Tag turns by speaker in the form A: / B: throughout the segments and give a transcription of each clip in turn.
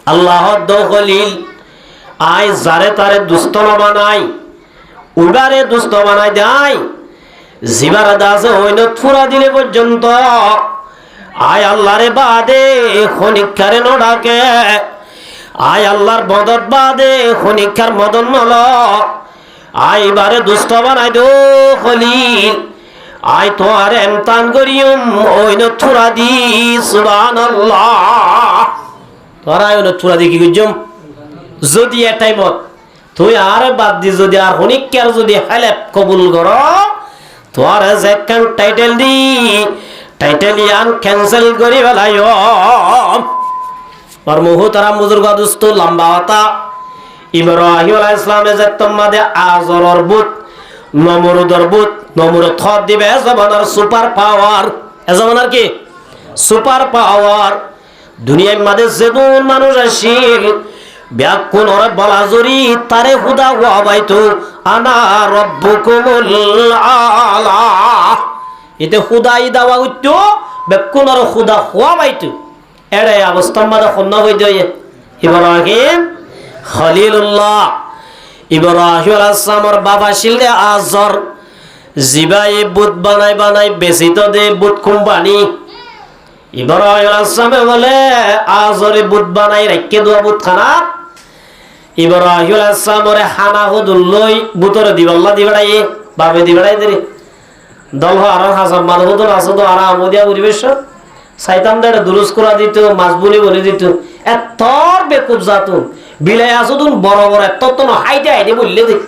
A: আল্লাহর দখলিল আয় যারে তারে দুষ্ট না বানাই উবারে দুষ্ট বানাই দেয় জিবার দাসে হইল ফুরা দিলে পর্যন্ত আয় আল্লাহরে বাদে খনিকারে ন ডাকে আয় আল্লাহর মদত বাদে খনিকার মদন নল আয় বারে দুষ্ট বানাই দো খলিল আয় তো আর এমতান করিম ওইন থুরা দি সুবহানাল্লাহ তোরা ওইন থুরা দি কি গুজম যদি এ টাইমত তুই আর বাদ দি যদি আর খনিকার যদি হেলেপ কবুল কর তোর যে কান টাইটেল দি টাইটেল ইয়ান ক্যান্সেল করি ফেলাই আর মুহতারাম বুজুর্গ দোস্ত লম্বা হতা ইব্রাহিম আলাইহিস সালামে যে তোমাদে আজরর বুত নমরুদর বুত নমরুদ থর দিবে জমানার সুপার পাওয়ার এ জমানার কি সুপার পাওয়ার দুনিয়ার মধ্যে যেদুন মানুষ আসিল ব্যাকুল ওরে বলা জরি তারে হুদা হওয়া বাইতো আনা রব্বুকুমুল আলা এতে হুদাই দাওয়া উত্তো ব্যাকুল ওরে হুদা হওয়া বাইতো এড়ে অবস্থার মধ্যে খন্না হয়ে যায় ইব্রাহিম খলিলুল্লাহ ইব্রাহিম আলাইহিস সালামের বাবা ছিলে আজর জিবাই বুত বানাই বানাই বেশি তো দে বুত কোম্পানি ইব্রাহিম আলাইহিস সালাম বলে আজরে বুত বানাই রাখকে দোয়া বুত খানা ইব্রাহিম আলাইহিস সালামের হানা হুদুল্লই বুতরে দিবাল্লা দিবাড়াই বাবে দিবাড়াই দেরি দল আর হাসান মাদহুদুল আসদ আর আমদিয়া পরিবেশ শয়তান দে দুরুস করা দিত মাজবুলি বলে দিত এত বেকুব জাতুন বিলাই আসুন বড় বড় এত তো হাইটে হাইটে বললে দেখ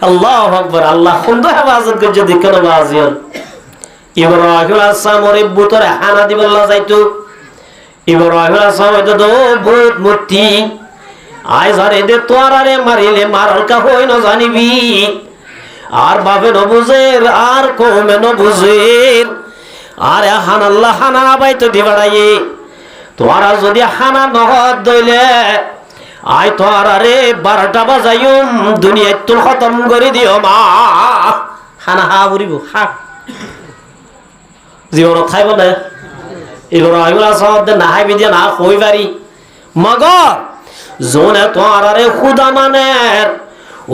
A: আল্লাহু আকবার আল্লাহ সুন্দর হেফাজত করছে দেখো বাজিয়ন ইব্রাহিম আলাইহিস সালামের বুতরে হানা দিবাল্লা যাইতো ইব্রাহিম আলাইহিস সালাম তো বহুত মূর্তি আয় জারে দে তোরারে মারিলে মারার কা হই না জানিবি আর বাবে ন বুঝের আর কমে ন বুঝের আর হান আল্লাহ হানা বাইতো দিবাড়াই তোরা যদি হানা নহত দইলে আয় তোরা রে 12টা বাজাইম দুনিয়া তুল খতম করে দিও মা হানা হা বুড়িব হা জীবন খাইব না ইব্রাহিম আলাইহিস সালাম না হাইবি দিয়া না কই বাড়ি মগর জোনে তোরা রে খুদা মানের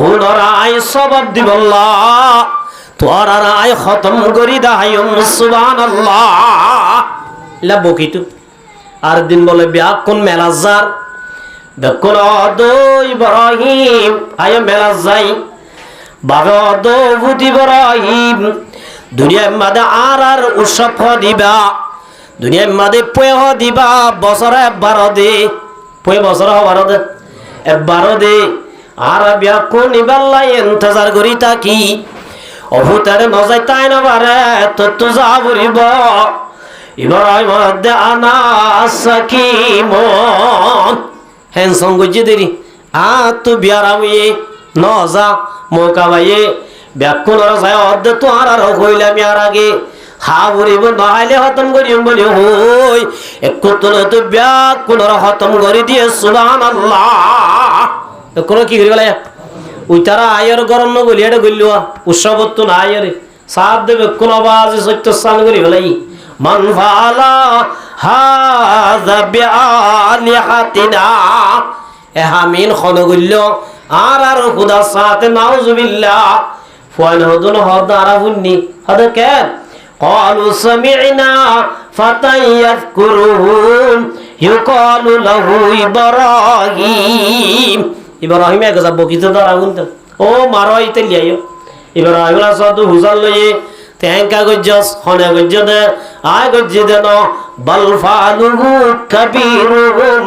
A: ওনরা আয় সবব দিবল্লাহ তোরা আয় খতম করি দাইম সুবহানাল্লাহ লা বকিতু আর দিন বলে ব্যাকুন মেলাজার ব্যাকুন দো ইব্রাহিম আয় মেলাজাই বাবা দো বুত ইব্রাহিম দুনিয়ার মধ্যে আর উৎসব দিবা দুনিয়ার মধ্যে পয়হ দিবা বছরে 12 দে পয় বছর 12 দে 12 দে আর ব্যাকুন ইবাল্লাই ইন্তজার করি থাকি অভূতারে নজাই তাই না পারে তো যা বলিব ইব্রাহিম দে আনা সাকিমন হেন সঙ্গজি দেরি আ তু বিয়ারামে নজা মোকাবায়ে ব্যাকুনর যায় অর্ধ তো আর হইলাম আর আগে হা বলিব নহাইলে খতম করিম বলি হই একটু তো ব্যাকুনর খতম করে দিয়ে সুবহানাল্লাহ কোন কি করি বলে ওই তারা আয়ের গরম ন বলি এটা গইল উৎসবত তো না আয়ের সাত দেবে কোন আওয়াজ সত্য স্থান করি বলাই মান ফালা হাযা বিআলিহাতিনা এ হামিন খন গইল আর খুদা সাথে নাউজুবিল্লাহ ফান হদন হদারা হুন্নি হদা কে قالوا سمعنا فتى يذكرهم يقال له إبراهيم ইব্রাহিম এক যাব বকিত দাঁড়া গুনতে ও মারো ইতে লিয়াইও ইব্রাহিম সাদু হুজাল লয়ে তেঙ্কা গজ্জস হনে গজ্জ দে আয় গজ্জ দে ন বল ফালুহু কবীরুহুম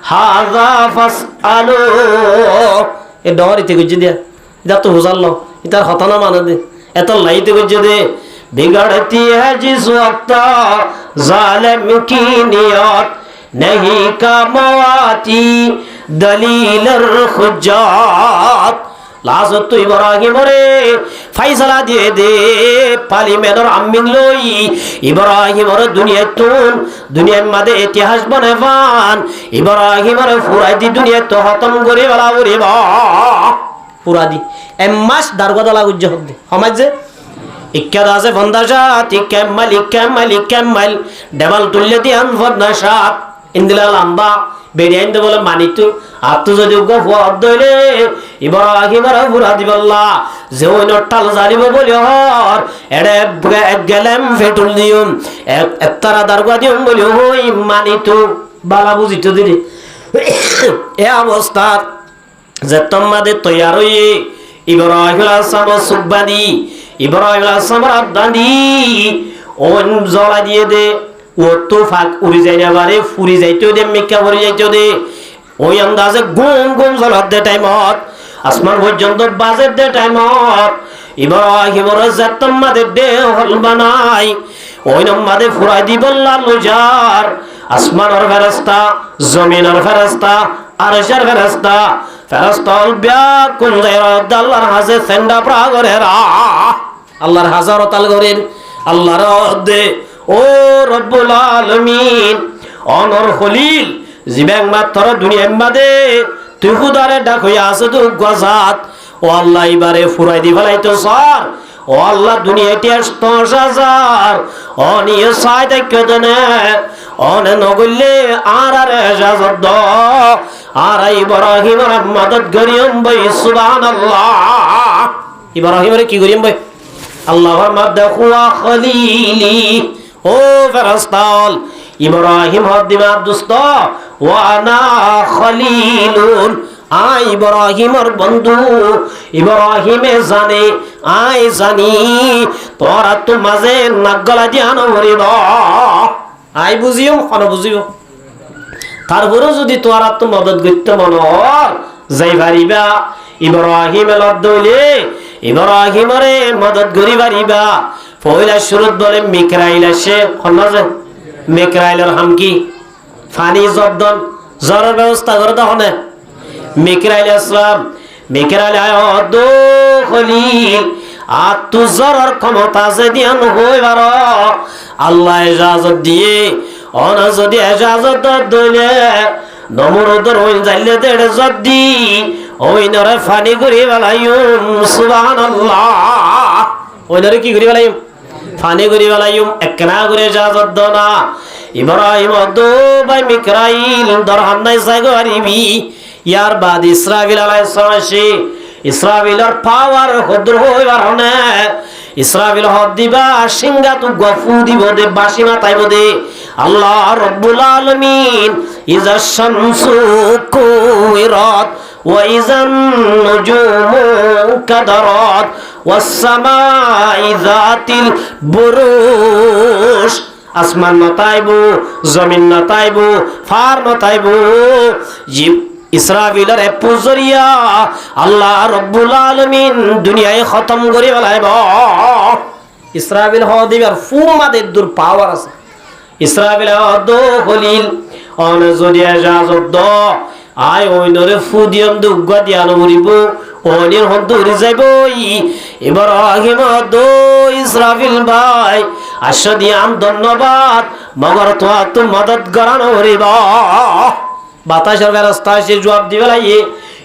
A: হাযা ফাসআলু এ ডরিতে গজ্জ দিয়া যা তো হুজাল ল ইতার হতানা মানে দে এত লাইতে গজ্জ দে बिगड़ती है जिस वक्त जालिम की नियत नहीं कमाती दलील खुजात लाजत इब्राहिम रे फैसला दिए दे पार्लिमेंटर आमिन लई इब्राहिम रे दुनिया मादे इतिहास बनेवान इब्राहिम रे पूरा दी दुनिया तो खत्म करे वाला रे बा पूरा दी एमास दारगदला गुज्ज होदे समझे ইক্কাদাসে ফন্দাশাত ইকাম্মাল ডেবাল তুললে দিয়ান ফন্দাশাত ইন্দিলা লম্বা বেরিয়ে বলে মানিতু আর তো যদি দইলে ইব্রাহিমের পুরা দিবল্লা যে ওই নটাল জানিব বলি হর এড়ে গেলেম ফেটুল দিউম তারা দারগা দিউম বলি হই মানিতু বালা বুঝিত দিদি এ অবস্থা যে তোমাদে তৈয়ার হইয়ে ইব্রাহিম আলাইহিস সালাম সুববাদি ইব্রাহিম আলাইহিস সালাম রাদানি ওন জলা দিয়ে দে ও তো ফাক উড়ি যায় না বারে ফুরি যাইতো দে মেকা ভরি যাইতো দে ওই আন্দাজে গুম গুম জলাত দে টাইমত আসমান পর্যন্ত বাজের দে টাইমত ইব্রাহিমের জাতম্মাদে দে হল বানাই ওই নম্মাদে ফুরাই দি বল্লা লুজার আসমানের ফেরেশতা জমিনের ফেরেশতা আরশের ফেরেশতা ফেরেশতাল বিয়াকুল গায়রাত আল্লাহর হাজে সেন্ডা প্রাগরেরা আল্লাহর হাজারত আল গরেন আল্লাহর দে ও রব্বুল আলামিন অনর খলিল জিবেং মাত্র দুনিয়া মাদে তুই খুদারে ডাক হইয়া আছে তো গজাত ও আল্লাহ এবারে ফুরাই দি ফেলাইতো স্যার ও আল্লাহ দুনিয়াতে 10,000 অনিয়ে সাই দেখে দেনে অনে নগলে আর এজাজত দ আর ইব্রাহিমের মদদ করিম ভাই সুবহানাল্লাহ ইব্রাহিমের কি করিম ভাই আল্লাহর মদদ খুয়া খলিলি ও ফেরেশতাল ইব্রাহিম হদিমা দোস্ত ওয়ানা খলিলুন আই ইব্রাহিমের বন্ধু ইব্রাহিমে জানে আই জানি তোরা তো মাঝে নাগলা দিয়ানো ভরিব আই বুঝিও কোন বুঝিও তারপরে যদি তোরা তো মদত করতে মনে হয় যাই পারিবা ইব্রাহিম লদ্দলে ইব্রাহিমরে মদত করি পারিবা পয়লা শুরুত বলে মিকরাইল আসে খন্নাজে মিকরাইলের হাম কি ফানি জবদন জরের ব্যবস্থা করে তখনে মিকরাইল ইসলাম মিকরাইল আয়দ খলিল আর তু জরের ক্ষমতা যে দিয়ান হই বার আল্লাহ ইজাজত দিয়ে অন যদি ইজাজত দইলে নমরুদর হইন যাইলে দেড় জদ্দি ওই নরে ফানি করি বালাইম সুবহানাল্লাহ ওই নরে কি করি বালাইম ফানি করি বালাইম একনা করে ইজাজত দনা ইব্রাহিম দো ভাই মিকরাইল দরহান নাই সাইগো আরিবি ইয়ার বাদ ইসরাফিল আলাইহিস সালাম ইসরাফিলের পাওয়ার হদ্র হইবার না ইসরাফিল হদ দিবা সিংহা তু গফু দিব দে বাসি মাথাইব দে আল্লাহ রাব্বুল আলামিন ইজা শামসু কুইরাত ওয়া ইজান নুজুমু কাদারাত ওয়াস সামাই যাতিল বুরুশ আসমান নতাইবো জমিন নতাইবো ফার নতাইবো জিব ইসরাফিলের পুজরিয়া আল্লাহ রাব্বুল আলামিন দুনিয়ায় খতম করে ফেলাইব ইসরাফিল হদিবার ফুমাদের দূর পাওয়ার আছে ইসরাফিল হদ খলিল অন যদি ইজাজত দ আয় ওই নরে ফুদিয়ম দুগ্গ দিয়ানো মরিব ওনির হদ উড়ে যাইব ইব্রাহিম হদ ইসরাফিল ভাই আশা দিয়াম ধন্যবাদ মগর তো মদত করানো মরিব বাতাসের ব্যবস্থা সে জবাব দিবে লাগে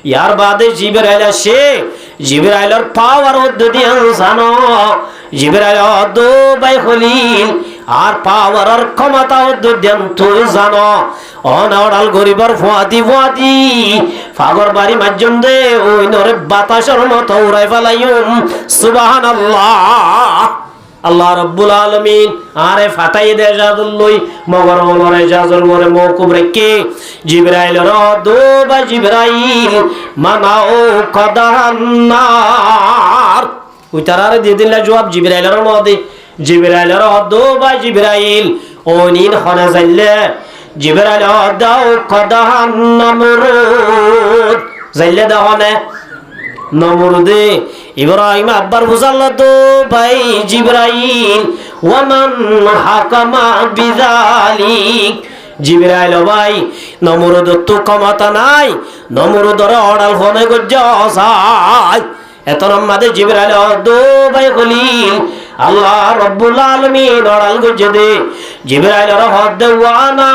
A: ইয়ার বাদে জিবরাইল আসে জিবরাইলের পাওয়ার উদ্দি জানো জিবরাইল দো বাই খলিল আর পাওয়ার ক্ষমতা উদ্দি তুই জানো অনাওড়াল গরিবর ফুয়াদি ফুয়াদি ফাগর বাড়ি মাধ্যম দে ওই নরে বাতাসের মতো উড়াই ফেলাইম সুবহানাল্লাহ আল্লাহ রাব্বুল আলামিন আরে ফাটাই দে জাদুল লই মগর মরে জাজর মরে মওকুব রেখে জিবরাইল রদো বা জিবরাইল মানাও কদান্নার উতারারে দিয়ে দিলা জবাব জিবরাইলের মধ্যে জিবরাইলের রদো বা জিবরাইল ওনিন খনা যাইলে জিবরাইল দাও কদান্নামরুদ যাইলে দাওনে নমরুদে ইব্রাহিম আব্বার বুঝাল তো ভাই জিবরাইল ওয়ামান হাকামা বিযালিক জিবরাইল ভাই নমরুদ তো ক্ষমতা নাই নমরুদর অড়াল ফোনে গজ্জায় এত রম্মাদে জিবরাইল দো ভাই খলিল আল্লাহ রাব্বুল আলামিন অড়াল গজ্জে দে জিবরাইল রহদ ওয়ানা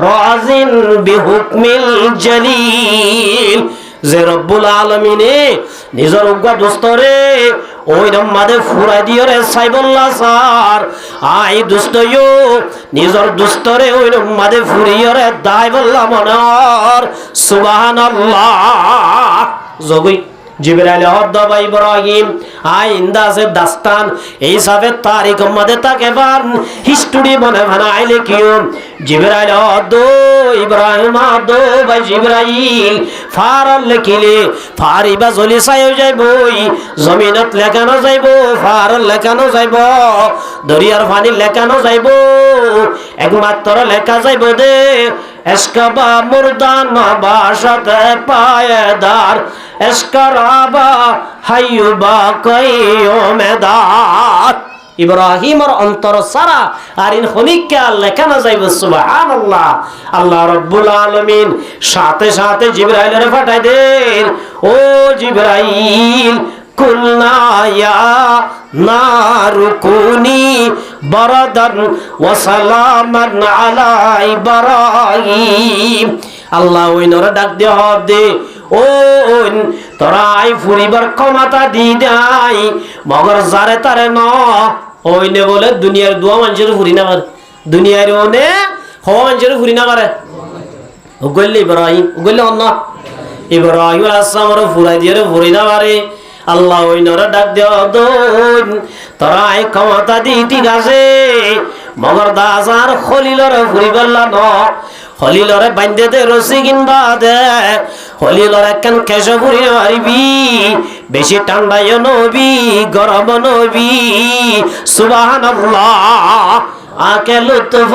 A: রাজিন বিহুকমিল জলিল যে রব্বুল আলামিনে নিজের উগ্র দোস্তরে ওই নম্মাদে ফুরাই দিও রে সাইবুল্লাহ স্যার আই দুস্তইও নিজর দুস্তরে ওই নম্মাদে ফুরিও রে দাই বললাম মনর সুবহানাল্লাহ জগই জিবরাইল হদ্দবা ইব্রাহিম আই ইন্দাসে দাস্তান এই সাবে তারিখ মধ্যে তাকে বান হিস্টোরি বনে বানাইলে কিও জিবরাইল হদ্দ ইব্রাহিম হদ্দ ভাই জিবরাইল ফারাল লেখিলে ফারিবা জলি সাইও যাইবই জমিনত লেখানো যাইব ফারাল লেখানো যাইব দরিয়ার পানি লেখানো যাইব একমাত্র লেখা যাইব দে এসকাবা মুরদান বাসাতে পায়দার এসকারাবা হাইয়ুবা কাইয়ুমেদার ইব্রাহিমের অন্তর সারা আর ইন খনিকা লেখানো যাইব সুবহানাল্লাহ আল্লাহ রাব্বুল আলামিন সাথে সাথে জিবরাইলের পাঠাই দেন ও জিবরাইল কুলনা ইয়া নারুকুনি বারাদান ওয়া সালামান আলা ইব্রাহিম আল্লাহ ওই নরে ডাক দে হবে ও তোরা আই ফুরিবার ক্ষমতা দি দেই মগর জারে তারে ন ওই নে বলে দুনিয়ার দুয়া মানুষের ফুরি না পারে দুনিয়ার ওনে হওয়া মানুষের ফুরি না পারে ও গল্লি ইব্রাহিম ও গল্লি অন্য ইব্রাহিম আলাইহিস সালামের ফুরাই দিয়ে ফুরি না পারে আল্লাহ ওই নরে ডাক দেও দন তোরা আই ক্ষমতা দি ঠিক আছে মগর দাসার খলিলর ফুরি বললা ন খলিলরে বান্ধে দে রসি কিনবা দে খলিলরে কেন কেশ ফুরি মারিবি বেশি ঠান্ডায় নবি গরম নবি সুবহানাল্লাহ আকে লুৎফ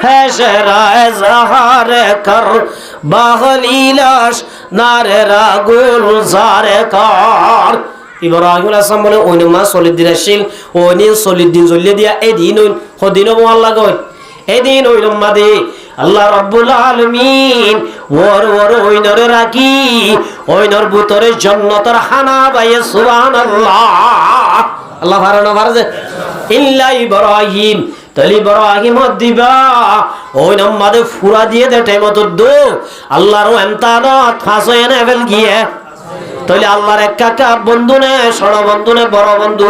A: হে শরায়ে জাহারে কর বাখলিলাস নারে রাগুল জারে কর ইব্রাহিম আলাইহিস সালাম বলে ওই মা সলিদ্দিন আসিল ওই সলিদ্দিন জল্লে দিয়া এদিন হদিন আল্লাহ গয় এদিন ওই মাদে আল্লাহ রাব্বুল আলামিন ওর ওই নরে রাখি ওই নর ভিতরে জান্নাতের খানা বাইয়ে সুবহানাল্লাহ আল্লাহ ফারানো ফারজে ইল্লা ইব্রাহিম তালি ইব্রাহিম দিবা ওই নম্মাদে ফুরা দিয়ে দে টাইমত দো আল্লাহর এমতানত ফাসে এনে ফেল গিয়ে তাহলে আল্লাহর এক কাকা বন্ধু নে সড় বন্ধু নে বড় বন্ধু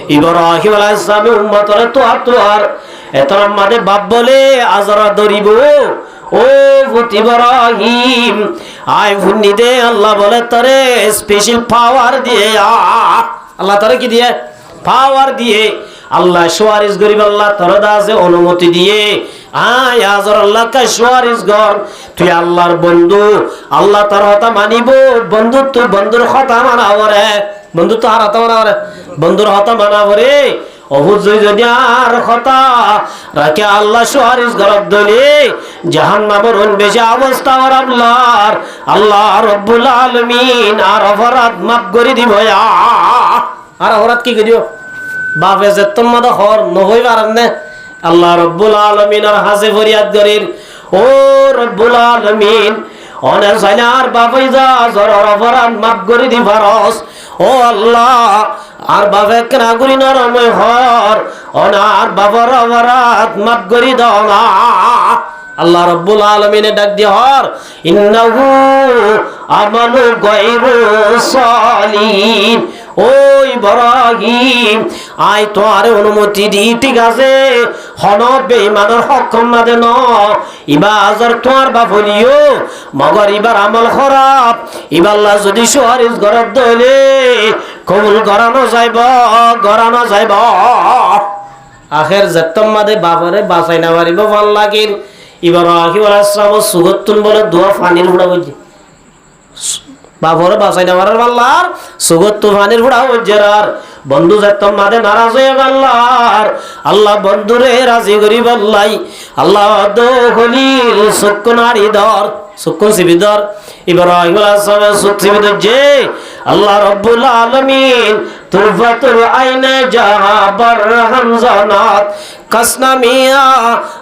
A: ইব্রাহিম আলাইহিস সালামের উম্মতরে তো আর এতর মাদে বাপ বলে আজরা দরিব ও ইব্রাহিম আই ভুন্নি দে আল্লাহ বলে তরে স্পেশাল পাওয়ার দিয়ে আল্লাহ তরে কি দিয়ে পাওয়ার দিয়ে আল্লাহ সুয়ারিশ গরিব আল্লাহ তর দাসে অনুমতি দিয়ে আয় আজর আল্লাহ কা সুয়ারিশ গর তুই আল্লাহর বন্ধু আল্লাহ তোর কথা মানিব বন্ধু তুই বন্ধুর কথা মানাব রে বন্ধু তো আর কথা মানাব রে বন্ধুর কথা মানাব রে অবুঝই যদি আর কথা রাখে আল্লাহ সুয়ারিশ গরব দলে জাহান্নামের বেশি অবস্থা আর আল্লাহ রাব্বুল আলামিন আর অপরাধ মাফ করে দিব আর অপরাধ কি করিও বাপে যে তোমাদের হর নহই পারেন না আল্লাহ রাব্বুল আলামিনের হাজে ফরিয়াদ করির ও রাব্বুল আলামিন অনে সাইনার বাপই যা জরর অপরাধ মাফ করে দি ফারস ও আল্লাহ আর বাপে কেনা করি নরময় হর অনার বাবার অপরাধ মাফ করে দাও না আল্লাহ রাব্বুল আলামিনে ডাক দিয়ে হর ইন্নাহু আমালু গায়রু সালিন ও ইব্রাহিম আই তো আর অনুমতি দি ঠিক আছে হন বেঈমানের হকম না দেন ইবা আজর তোর বাফলিও মগর ইবার আমল খারাপ ইবাল্লাহ যদি সুয়ারিশ গরব দইলে কবুল করানো যাইব আখের জত্তম মাদে বাপরে বাঁচাই না পারিব ভাল লাগিল ইব্রাহিম আলাইহিস সালাম সুগতুন বলে দোয়া পানির ফুড়া হইছে বাপরে বাঁচাই না পারার আল্লাহর সুগত পানির ফুড়া হইজেরার বন্ধু জত্তম মাদে নারাজ হয়ে আল্লাহর আল্লাহ বন্ধুরে রাজি করি বললাই আল্লাহ দো খলিল সুকুন আরি দর সুকুন সিবিদর ইব্রাহিম আলাইহিস সালাম সুক সিবিদর যে আল্লাহ রাব্বুল আলামিন তুরফাতুল আইনে জাহাবার হামজানাত কাসনামিয়া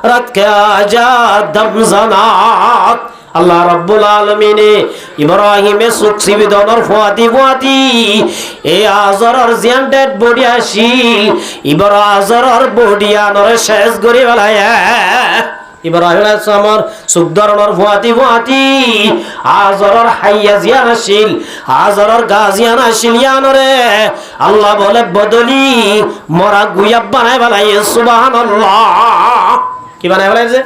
A: রাত কে আজাদ দমজানাত আল্লাহ রাব্বুল আলামিনে ইব্রাহিমে সুক সিবিদর ফুয়াতি এ আজরর জিয়ান ডেড বডি আসি ইব্রাহিমর বডি আনরে শেষ করি বলায় ইব্রাহিম আলাইহিস সালামৰ চুক ধৰণৰ ফুৱাতি আজৰৰ হাইয়া জিয়ান আছিল আজৰৰ গাজিয়ান আছিল ইয়ানৰে আল্লাহ বলে বদলি মরা গুয়াব বানাই বানাই সুবহানাল্লাহ কি বানাই বানাইছে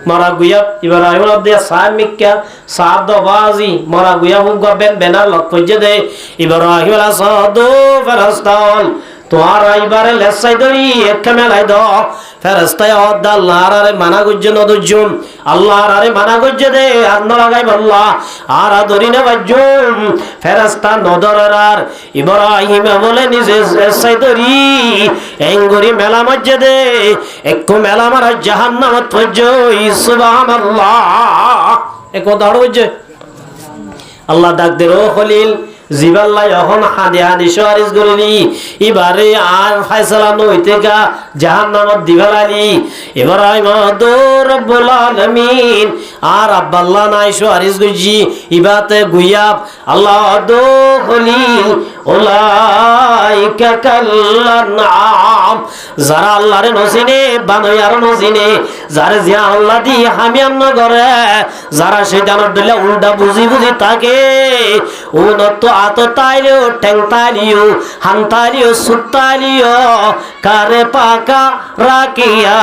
A: মরা গুয়াব ইব্রাহিম দিয়া সামিকা সাদ বাজি মরা গুয়াব গবেন বেনার লক্ষ্য দে ইব্রাহিম আলাইহিস সাদু ফেরেশতাল তোর আইবারে লেসাই দরি এক মেলাই দ ফেরেশতা আল্লাহর আরে মানা গজ্জ নদুজুম আল্লাহর আরে মানা গজ্জ দে আর ন লাগাই আল্লাহ আর দরি না বাজুম ফেরেশতা নদরের আর ইব্রাহিম বলে নিজে লেসাই দরি এঙ্গুরি মেলা মজ্জে দে এক মেলা মারা জাহান্নামত পজই সুবহানাল্লাহ এক দাঁড় হইছে আল্লাহ ডাক দে ও খলিল জিবাল্লাহ এখন হাদি শোয়ারিস গরিলি এবারে আর ফয়সালা নইতে গা জাহান্নামত দিবালালি ইব্রাহিম রব্বুল আলামিন আর আব্বাল্লাহ নাই শোয়ারিস গজি ইবাতে গুয়াব আল্লাহ দো খলিল উলাইকা কাল্লানাম যারা আল্লাহরে নসিনে বানয়ার নসিনে যারা জিয়া আল্লাহ দি হামিয়ান নগরে যারা শয়তানের দলে উল্টা বুঝি থাকে উনত আতো তাইলিও ঠ্যাং তাইলিও হান তাইলিও সুত তাইলিও কারে পাকা রাখিয়া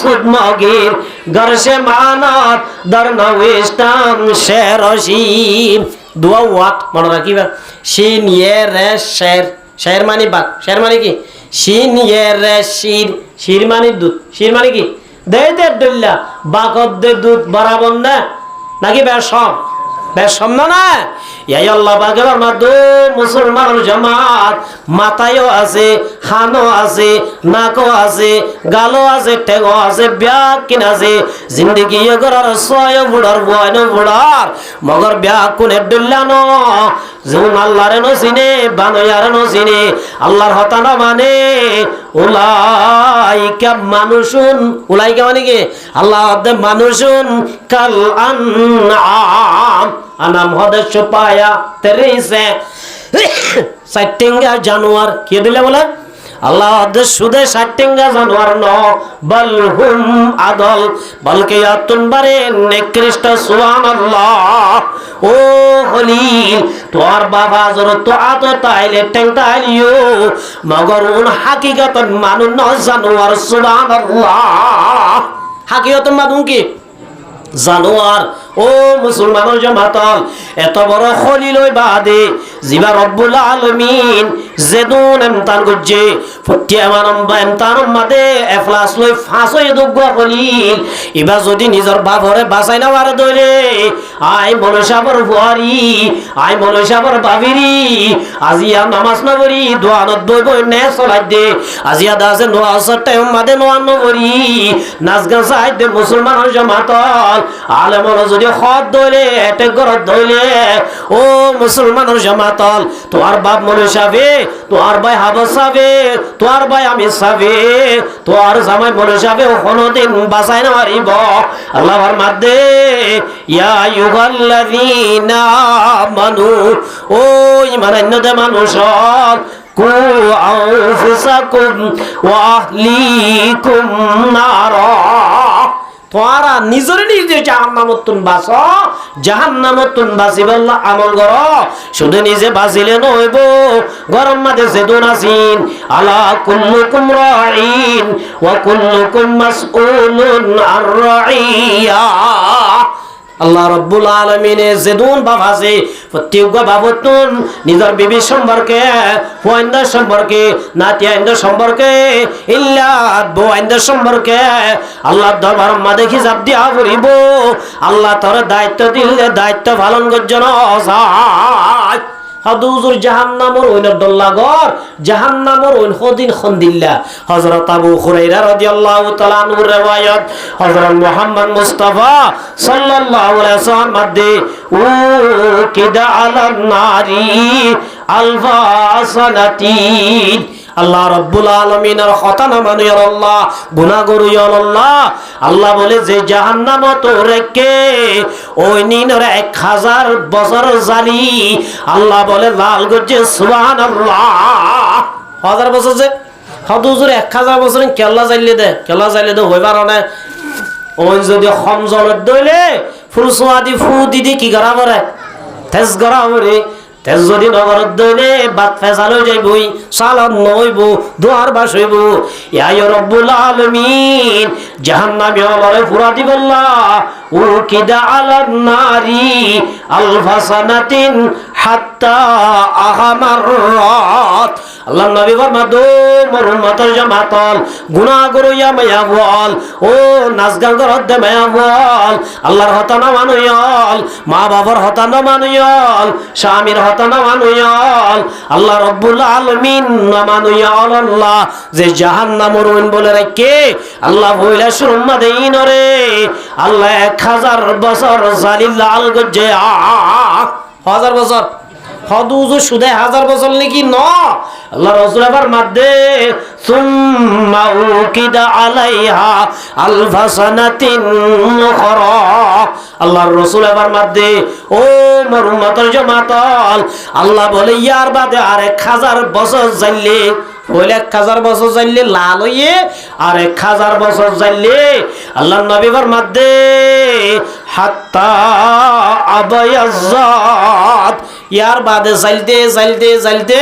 A: সুদ মগির গরসে মানত দরনবিস্তান শেরশিম দুয়া ওয়াত মনে রাখিবা শিন ইয়ে রে শের শের মানে বাক শের মানে কি শিন ইয়ে রে শির শির মানে দুধ শির মানে কি দে দে দল্লা বাকত দে দুধ বরাবর না নাকি বেশম বেশম না এই আল্লাহ পাকের মাদু মুসলমান জামাত মাথায়ও আছে হানও আছে নাকও আছে গালও আছে ঠেগও আছে ব্যাগ কিনা আছে জিন্দগি করার ছয় বুড়ার বয়ন বুড়ার মগর ব্যাগ কোনে ডুল্লানো যেমন আল্লাহরে নসিনে বানয়ারে নসিনে আল্লাহর হতানা মানে উলাইকা মানুষুন উলাইকা মানে কি আল্লাহ মানুষুন কাল আনআম আনাম হদস্য পায়া তেরিসে সাইটিঙ্গা জানোয়ার কি দিলে বলে আল্লাহ সুদে সাইটিঙ্গা জানোয়ার ন বলহুম আদল বলকে আতুন বারে নিকৃষ্ট সুবহানাল্লাহ ও খলিল তোর বাবা জরত আত তাইলে টেং তাইলিও মগর উন হাকিকতন মানু ন জানোয়ার সুবহানাল্লাহ হাকিকতন মানু কি জানোয়ার ও মুসলমানের জামাতল এত বড় খলিল ওই বাদে জিবা রব্বুল আলামিন জেদুন এমতান গজ্জে ফটিয়া মানম বা এমতান মাদে এফলাস লই ফাঁসই দুগ্গ খলিল ইবা যদি নিজর বাবরে বাঁচাই না পারে দইলে আই মনসাবর বুয়ারি আই মনসাবর বাবিরি আজিয়া নামাজ না করি দোয়ানত বই বই নে চলাই দে আজিয়া দাসে নোয়াসর টাইম মাদে নোয়ান নকরি নাচ গান চাই দে মুসলমানের জামাতল আলেমর যদি খত দইলে এটে গরত দইলে ও মুসলমানের জামাতল তোর বাপ মনুষাবে তোর ভাই হাবস সাবে তোর ভাই আমি সাবে তোর জামাই মনুষাবে কোনদিন বাঁচাই না পারিব আল্লাহর মাদ্দে ইয়া আইয়ুহাল্লাযীনা আমানু ও ঈমানান্যতে মানুষ কু আনফুসাকুম ওয়া আহলিকুম নারা তোরা নিজরে নিজে জাহান্নামতুন বাস জাহান্নামতুন বাসিবাল্লাহ আমল কর শুধু নিজে বাঁচিলে নইব গরম মাঝে যেদুন আসিন আলা কুল্লুকুম রাঈন ওয়া কুল্লুকুম মাসউলুন আর রাঈয়া আল্লাহ রব্বুল আলামিনে যেদুন বাবাসে প্রত্যেক বাবতুন নিজের বিবি সম্পর্কে পয়ন্দা সম্পর্কে নাতিয়াইন্দা সম্পর্কে ইল্লা বয়ন্দা সম্পর্কে আল্লাহ দরবার মা দেখি যাব দিয়া করিব আল্লাহ তোর দায়িত্ব দিলে দায়িত্ব পালন করজন অসায় হাদুজুর জাহান্নামর ওইন দল্লাগর জাহান্নামর ওইন খদিন খন্দিল্লা হযরত আবু হুরায়রা রাদিয়াল্লাহু তাআলা আনহু riwayat হযরত মুহাম্মদ মুস্তাফা সাল্লাল্লাহু আলাইহি ওয়াসাল্লাম মধ্যে ও কিদা আলান নারি আলফা সানাতিন আল্লাহ রব্বুল আলামিনের কথা না মানো ইয়া আল্লাহ গুনাহ করু ইয়া আল্লাহ আল্লাহ বলে যে জাহান্নামত রেখে ওই নিনরে 1000 বছর জালি আল্লাহ বলে লাল গজে সুবহানাল্লাহ 1000 বছর যে হুজুর 1000 বছর কেল্লা জাইলে দে হইবার না ওই যদি খমজলত দইলে ফুলসোয়াদি ফু দিদি কি করা করে তেজ করা করে তেজ যদি নগরত দইলে বাত ফেসাল হয়ে যাইবই সালাদ নইব দুয়ার বাস হইব ইয়া রব্বুল আলামিন জাহান্নামী হলরে ফুরা দিবল্লাহ উকিদা আলান নারি আলফাসানাতিন হাত্তা আহমাররাত আল্লাহ নবী ফরমা দো মোর উম্মতের জামাতল গুনাহ করইয়া মায়া বল ও নাচ গান করত দে মায়া বল আল্লাহর হতা না মানুয়ল মা বাবার হতা না মানুয়ল স্বামীর হতা না মানুয়ল আল্লাহ রব্বুল আলামিন না মানুয়ল আল্লাহ যে জাহান্নামর ওইন বলে রাখে আল্লাহ বইলা সুরমা দেইন রে আল্লাহ 1000 বছর জালিল লাল গজে 1000 বছর হদুজু সুদে 1000 বছর নাকি ন আল্লাহ রাসূল আবার মাদে সুম্মা উকিদা আলাইহা আলফাসানাতিন উখরা আল্লাহর রাসূল আবার মাদে ও মোর উম্মতের জামাতল আল্লাহ বলে ইয়ার বাদে আর 1000 বছর যাইলে বলে 1000 বছর যাইলে লাল হইয়ে আর 1000 বছর যাইলে আল্লাহর নবী ফরমাতে হাত্তা আবায়াজ্জাত ইয়ার বাদে জ্বলতে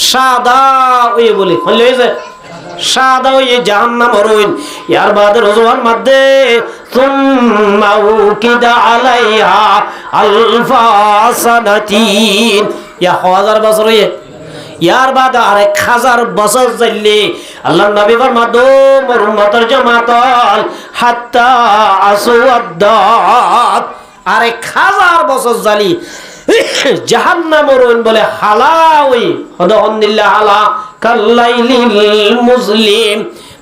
A: সাদা হয়ে বলে হইল যে সাদা হয়ে জাহান্নাম রইন ইয়ার বাদে রজওয়ার মধ্যে সুম্মা উকিদা আলাইহা আলফাসানাতিন ইয়া 1000 বছর হয়ে ইয়ার বাদে আর 1000 বছর যাইলে আল্লাহর নবী ফরমাদো মোর উম্মতের জামাতল হাত্তা আসওয়াদাত আর 1000 বছর জালি জাহান্নামের বলে হালাওই হদহন্দিল্লাহ হালা কাল্লাইলিল মুসলিম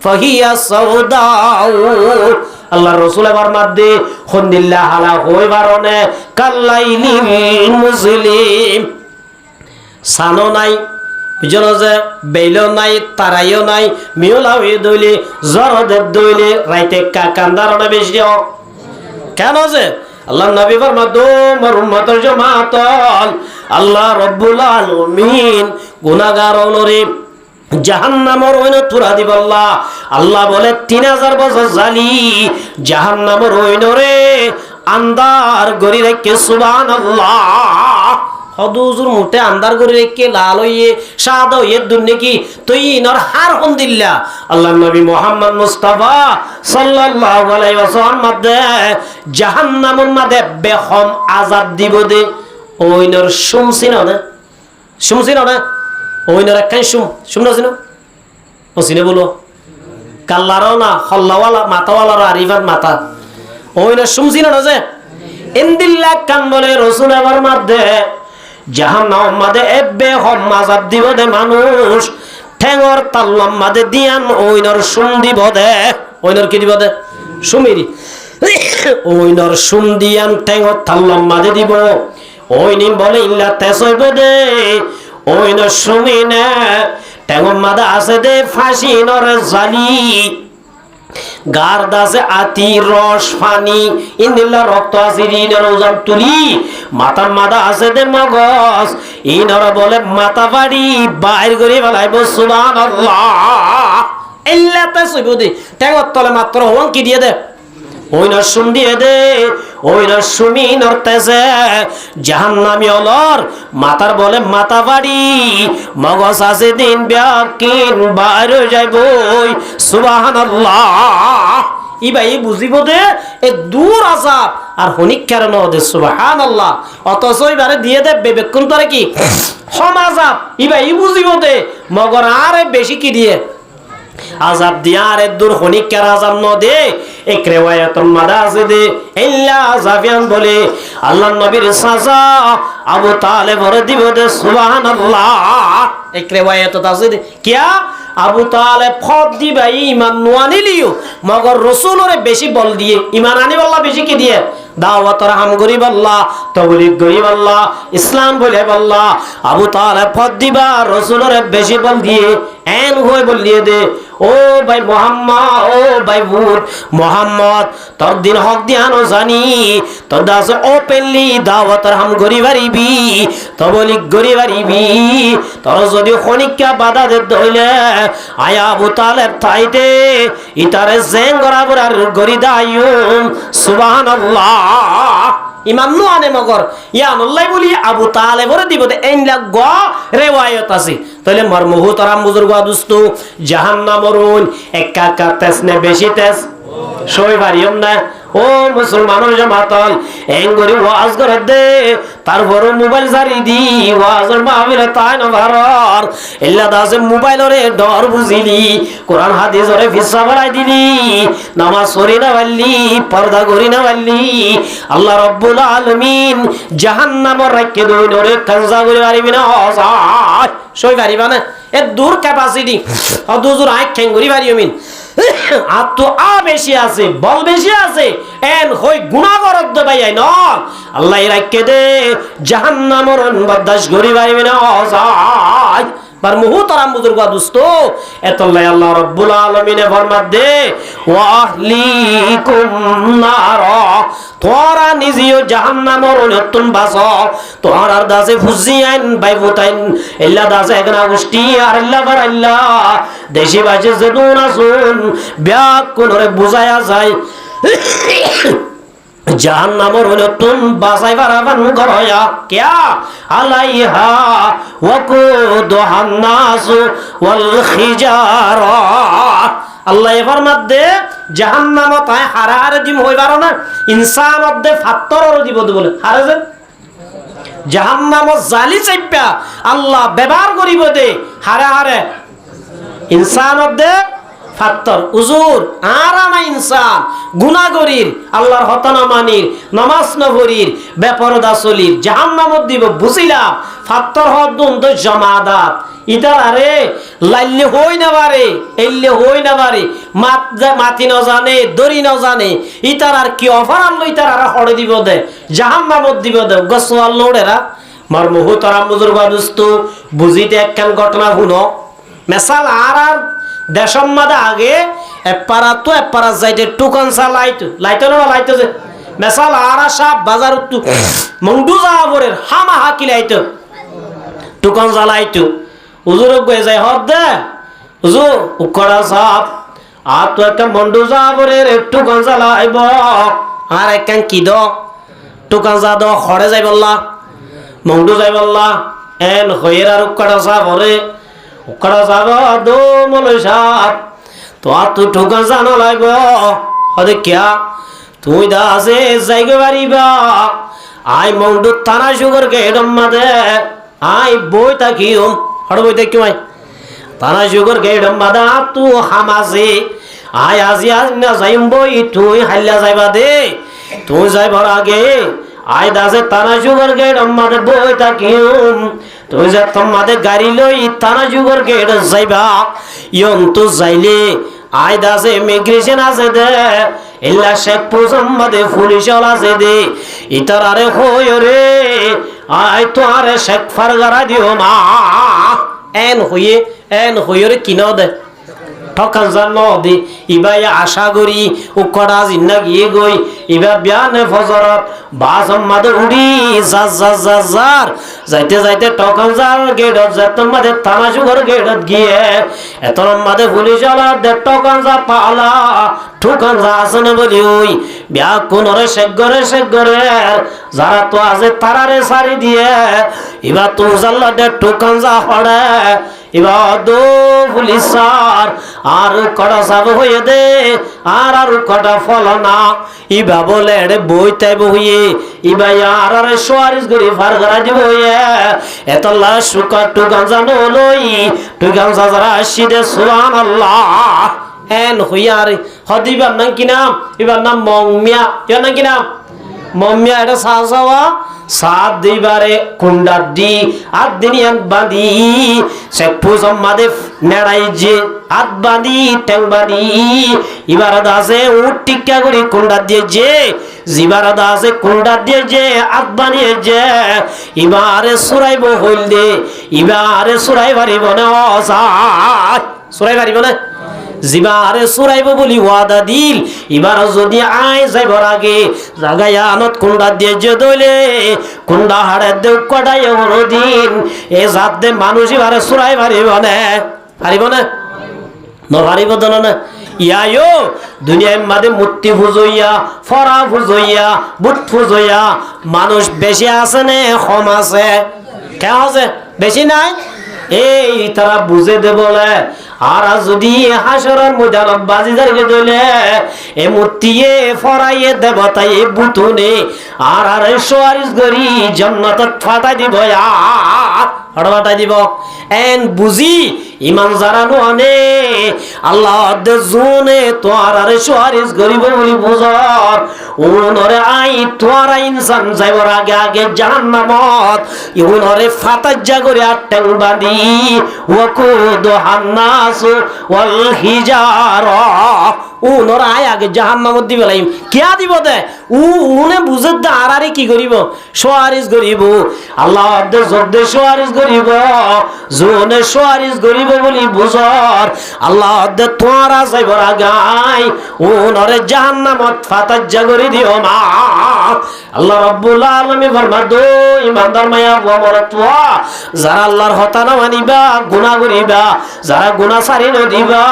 A: ফাহিয়া সাউদাউ আল্লাহর রাসূল এবার মাদে হন্দিল্লাহ হালা হই বারনে কাল্লাইলিল মুসলিম সানো নাই বুঝলো যে বেইলো নাই তারাইও নাই মিওলা হয়ে দইলে জরদের দইলে রাইতে কান্দারণে বেশি হোক কেন যে আল্লাহ নবী ফরমাদো মোর উম্মতের জামাতল আল্লাহ রব্বুল আলামিন গুনাহগার হলরে জাহান্নামের ওইনে তুরা দিবাল্লাহ আল্লাহ বলে 3000 বছর জালি জাহান্নামের ওইনরে আন্দার গরি রেখে সুবহানাল্লাহ হদুজুর মুঠে আন্দার করে রেখে লাল হইয়ে সাদা হইয়ে দুর্নীকি তুই নর হার হন্দিল্লা আল্লাহ নবী মুহাম্মদ মুস্তাফা সাল্লাল্লাহু আলাইহি ওয়াসাল্লাম মধ্যে জাহান্নামের মধ্যে বেহম আযাব দিব দে ওইনর শুনছিন না ওইনর একখান শুনছিন ও সিনে বলো কাল্লারও না হল্লাওয়ালা মাথাওয়ালার আরিফার মাথা ওইনর শুনছিন না যে ইন্দিল্লাহ কান বলে রাসূল আমার মধ্যে জাহান্নাম মাদে এবে হম আযাব দিব দে মানুষ ঠেঙর তাল্লাম মাদে দিয়ান ওইনর শুন দিব দে ওইনর কি দিব দে সুমিরি ওইনর শুন দিয়ান ঠেঙর তাল্লাম মাদে দিব ওইনি বলে ইল্লা তেসইব দে ওইনর সুমিনে ঠেঙর মাদে আছে দে ফাঁসি নরে জালি গার্দ আছে আতি রস পানি ইন্দিল্লা রক্ত আছে ইনর ওজন তুলি মাথা মাদা আছে দে মগজ ইনর বলে মাথা বাড়ি বাইর করে ফেলাইব সুবহানাল্লাহ ইল্লাতে সইব দে টেঙর তলে মাত্র হন কি দিয়ে দে ওইনর শুন দিয়ে দে ওইনর সুমিনর তেজে জাহান্নামী অলর মাথার বলে মাথা বাড়ি মগজ আছে দিন ব্যাকিন বাইর হয়ে যাইব সুবহানাল্লাহ ইবাই বুঝিব দে এ দূর আযাব আর হনিক কারণ দে সুবহানাল্লাহ অতছ এবারে দিয়ে দে বেবেকুন তোরে কি হম আযাব ইবাই বুঝিব দে মগর আরে বেশি কি দিয়ে আযাব দিয়ারে দূর হনিক কার আযাব ন দে এক রিওয়ায়াতুল মাদাজি দে ইল্লা আযাবিয়ান বলে আল্লাহর নবীর সাজা আবু তালেব রে দিব দে সুবহানাল্লাহ এক রিওয়ায়াত আছে দে কিয়া আবু তালেব ফদ দিবা ঈমান নোয়ানিলিও মগর রাসূলরে বেশি বল দিয়ে ঈমান আনি আল্লাহ বেশি কি দিয়ে দাওয়াতর হাম গরিব আল্লাহ তাবলীগ গরিব আল্লাহ ইসলাম বলে আল্লাহ আবু তালেব ফদ দিবা রাসূলরে বেশি বল দিয়ে এন হয়ে বলিয়ে দে ও ভাই মোহাম্মদ, ও ভাই ভূত মোহাম্মদ, তোর দিন হক দিয়ানো জানি তোর দাস ওপেনলি দাওয়াতের হাম গরি বাড়িবি তবলিক গরি বাড়িবি। তোর যদি খনিকা বাধা দে দইলে আয়া আবু তালেব থাইতে ইতারে জেং গরাবর আর গরি দায়ুম সুবহানাল্লাহ। ইমান নো আনে মগর ইয়ান আল্লাহ বলি আবু তালেবরে দিব দে এন লাগ রেওয়ায়াত আছে। তাহলে মরমুহু তারাম বুজুর্গ দুস্ত জাহান্নামরুন একা একা তেজ নে বেশি তেজ সই পারিম না। ও মুসলমানের জামাতল এঙ্গরি ওয়াজ করে দে তারপর মোবাইল জারি দি ওয়াজের মাহফিলে তাই না ভারর এল্লা দাসে মোবাইলরে ডর বুঝিলি কোরআন হাদিসরে ফিসা বাড়াই দিলি নামাজ পড়ি না পারলি পর্দা করি না পারলি আল্লাহ রাব্বুল আলামিন জাহান্নামর রাখকে দইনরে কাজা করে পারিবি না হসায় সই পারিবা না এ দূর ক্যাপাসিটি অদুজুর আই খেঙ্গুরি পারিমিন আর তো বেশি আছে বল বেশি আছে এন হই গুনাহগরদ ভাইয়াই ন আল্লাহ রাখকে দে জাহান্নামর বরদাশ করি পারিবি না হসায় বার মুহতারাম বুজুর্গ দোস্ত এতলাই আল্লাহ রাব্বুল আলামিন ফরমাত দে ওয়া আহলিকুম নার তোরা নিজেও জাহান্নামর নতুন বাস তোরার দাসে ফুজিয়ান বাইবুতাইন ইল্লা দাসে একনা গোষ্ঠী আর ইল্লা বারাল্লাহ দেশি বাজে জেদুন আসুন ব্যাক কোনরে বুঝায়া যায় জাহান্নামর নতুন বাসাই বারাবান গরয়া কিয়া আলাইহা ওয়াকুদুহান নাস ওয়াল খিজারা। আল্লাহ ফরমাত দে জাহান্নাম তাই হারারে দিম হইবার না ইনসান অদে ফাত্তরর দিব বলে হারে যে জাহান্নাম জালি চাইপা আল্লাহ ব্যবহার করিব দে হারে হারে ইনসান অদে ফাত্তর উজুর আরামা ইনসান গুনাহগরির আল্লাহর হতানা মানির নামাজ নভরির বেপরদা চলির জাহান্নামত দিব বুঝিলাম ফাত্তর হদুন তো জমাদাত ইতার আরে লাইলে হই না পারে এলে হই না পারে মাতি ন জানে দড়ি ন জানে ইতার আর কি অফার আনলো ইতার আর হড়ে দিব দে জাহান্নামত দিব দে গসওয়াল লোড়েরা মার মুহতারাম বুজুর্গ দোস্ত বুঝিতে একখান ঘটনা শুনো মেসাল আর দেশম মাদে আগে এপারা তো এপারা যাইতে টুকন সা লাইতো না লাইতো যে মেসাল আর সাপ বাজার তু মংডু যাবরের হামা হাকি লাইতো টুকন জ্বালাইতো উজুর গয়ে যায় হদ দে উজুর উকড়া সাপ আর তো একটা মন্ডু যাবরের একটু গঞ্জা লাইব আর একখান কি দ টুকন যা দ খড়ে যাই বললা মংডু যাই বললা এন হইয়ের আর উকড়া সাপ হরে উকড়া যাব দো মলই সাপ তো আর তুই ঠোকা জানা লাগব হদে কিয়া তুই দা আছে যাইগে পারিবা আই মংডু থানা সুগর গেডম মাদে আই বই তাকিও হড় বই তাকিও আই থানা সুগর গেডম মাদা তু হামাসে আই আজি আজ না যাইম বই তুই হাল্লা যাইবা দে তুই যাইবার আগে আই দাসে থানা সুগর গেডম মাদে বই তাকিও তুই যে তোমাদের গাড়ি লই থানা যুগর গেট যাইবা ইয়ন তো যাইলে আই দাসে ইমিগ্রেশন আছে দে ইল্লা শেখ পুজম্মাদে পুলিশ আছে দে ইতার আরে হই রে আই তো আরে শেখ ফারগারা দিও মা এন হইয়ে রে কিনো দে ঠকান জানো দি ইবাই আশা করি উকড়া জিন্না গিয়ে গই ইবা বিয়ানে ফজরত বাসম মাদে উড়ি জার যাইতে যাইতে ঠকান জার গেডত যেতন মাদে থানা সুগর গেডত গিয়ে এতন মাদে পুলিশ আলা দে ঠকান যা পালা ঠকান যা আসনে বলি ওই বিয়া কোনরে শেখ গরে যারা তো আছে তারারে সারি দিয়ে ইবা তো জাল্লা দে ঠকান যা হড়ে ইবা দো পুলিশ আর কটা সাব হয়ে দে আর কটা ফল না ইবা বলে এড়ে বই তাই বইয়ে ইবা আর আর সোয়ারিস গরি ফার করা দিব এতলা সুকা টুকান জানো লই টুকান যারা আসিদে সুবহানাল্লাহ এন হইয়ারে হদিবার নাম কি নাম ইবার নাম মংমিয়া এর নাম কি নাম মম্মিয়া এটা সাওয়া সাত দিবারে কুন্ডা দি আদ দিনিয়ান বাঁধি সে পুজম মাদে নেড়াই যে আদ বাঁধি ট্যাং বাঁধি ইবারত আছে উট টিক্কা করি কুন্ডা দিয়ে যে জিবারত আছে কুন্ডা দিয়ে যে আদ বানিয়ে যে ইবারে সুরাইব হইল দে ইবারে সুরাই পারিব না সুরাই পারিব না জিবারে সুরাইব বলি ওয়াদা দিল এবার যদি আয় যাইবার আগে জাগায়া আনত কুন্ডা দিয়ে যে দইলে কুন্ডা হাড়ে দেউ কটাই দিন এ জাত দে মানুষ এবারে সুরাই পারিব না নভারিব না ইয়ায়ো দুনিয়ার মাঝে মূর্তি ফুজইয়া ফরা ফুজইয়া বুট ফুজইয়া মানুষ বেশি আছে নে কম আছে কেন আছে বেশি নাই এই তারা বুঝে দে বলে আর যদি হাসরের ময়দানত বাজি ধরে দইলে এ মূর্তিয়ে ফরাইয়ে দেবতাই বুতুনে আর সোয়ারিশ গরি জান্নাতত ফাটাই দিব ফাটাই দিব এন বুঝি ইমান জারানো আনে আল্লাহ দে জুনে তোর আর সোয়ারিশ গরিব বলি বুঝর উনরে আই তোর ইনসান যাইবার আগে আগে জাহান্নামত উনরে ফাতাজ্জা করে আট্টাং বাঁধি ওয়াকুদু হান্নাস ওয়াল হিজারা উনর আয় আগে জাহান্নামত দিবে লাইম কিয়া দিব দে উনে বুঝে দে আরারে কি করিব সোয়ারিশ গরিব আল্লাহ দে জব্দে সোয়ারিশ গরিব জোনে সোয়ারিশ গরিব বলি বুঝর আল্লাহ দে তোরা যাইবার আগাই উনরে জাহান্নামত ফাতাজ্জা করে দিও মা আল্লাহ রাব্বুল আলামিন ফরমাদো ইমানদার মায়া ওয়া যারা আল্লাহর হতা না মানিবা গুনাহ করিবা যারা গুনাহ সারি ন দিবা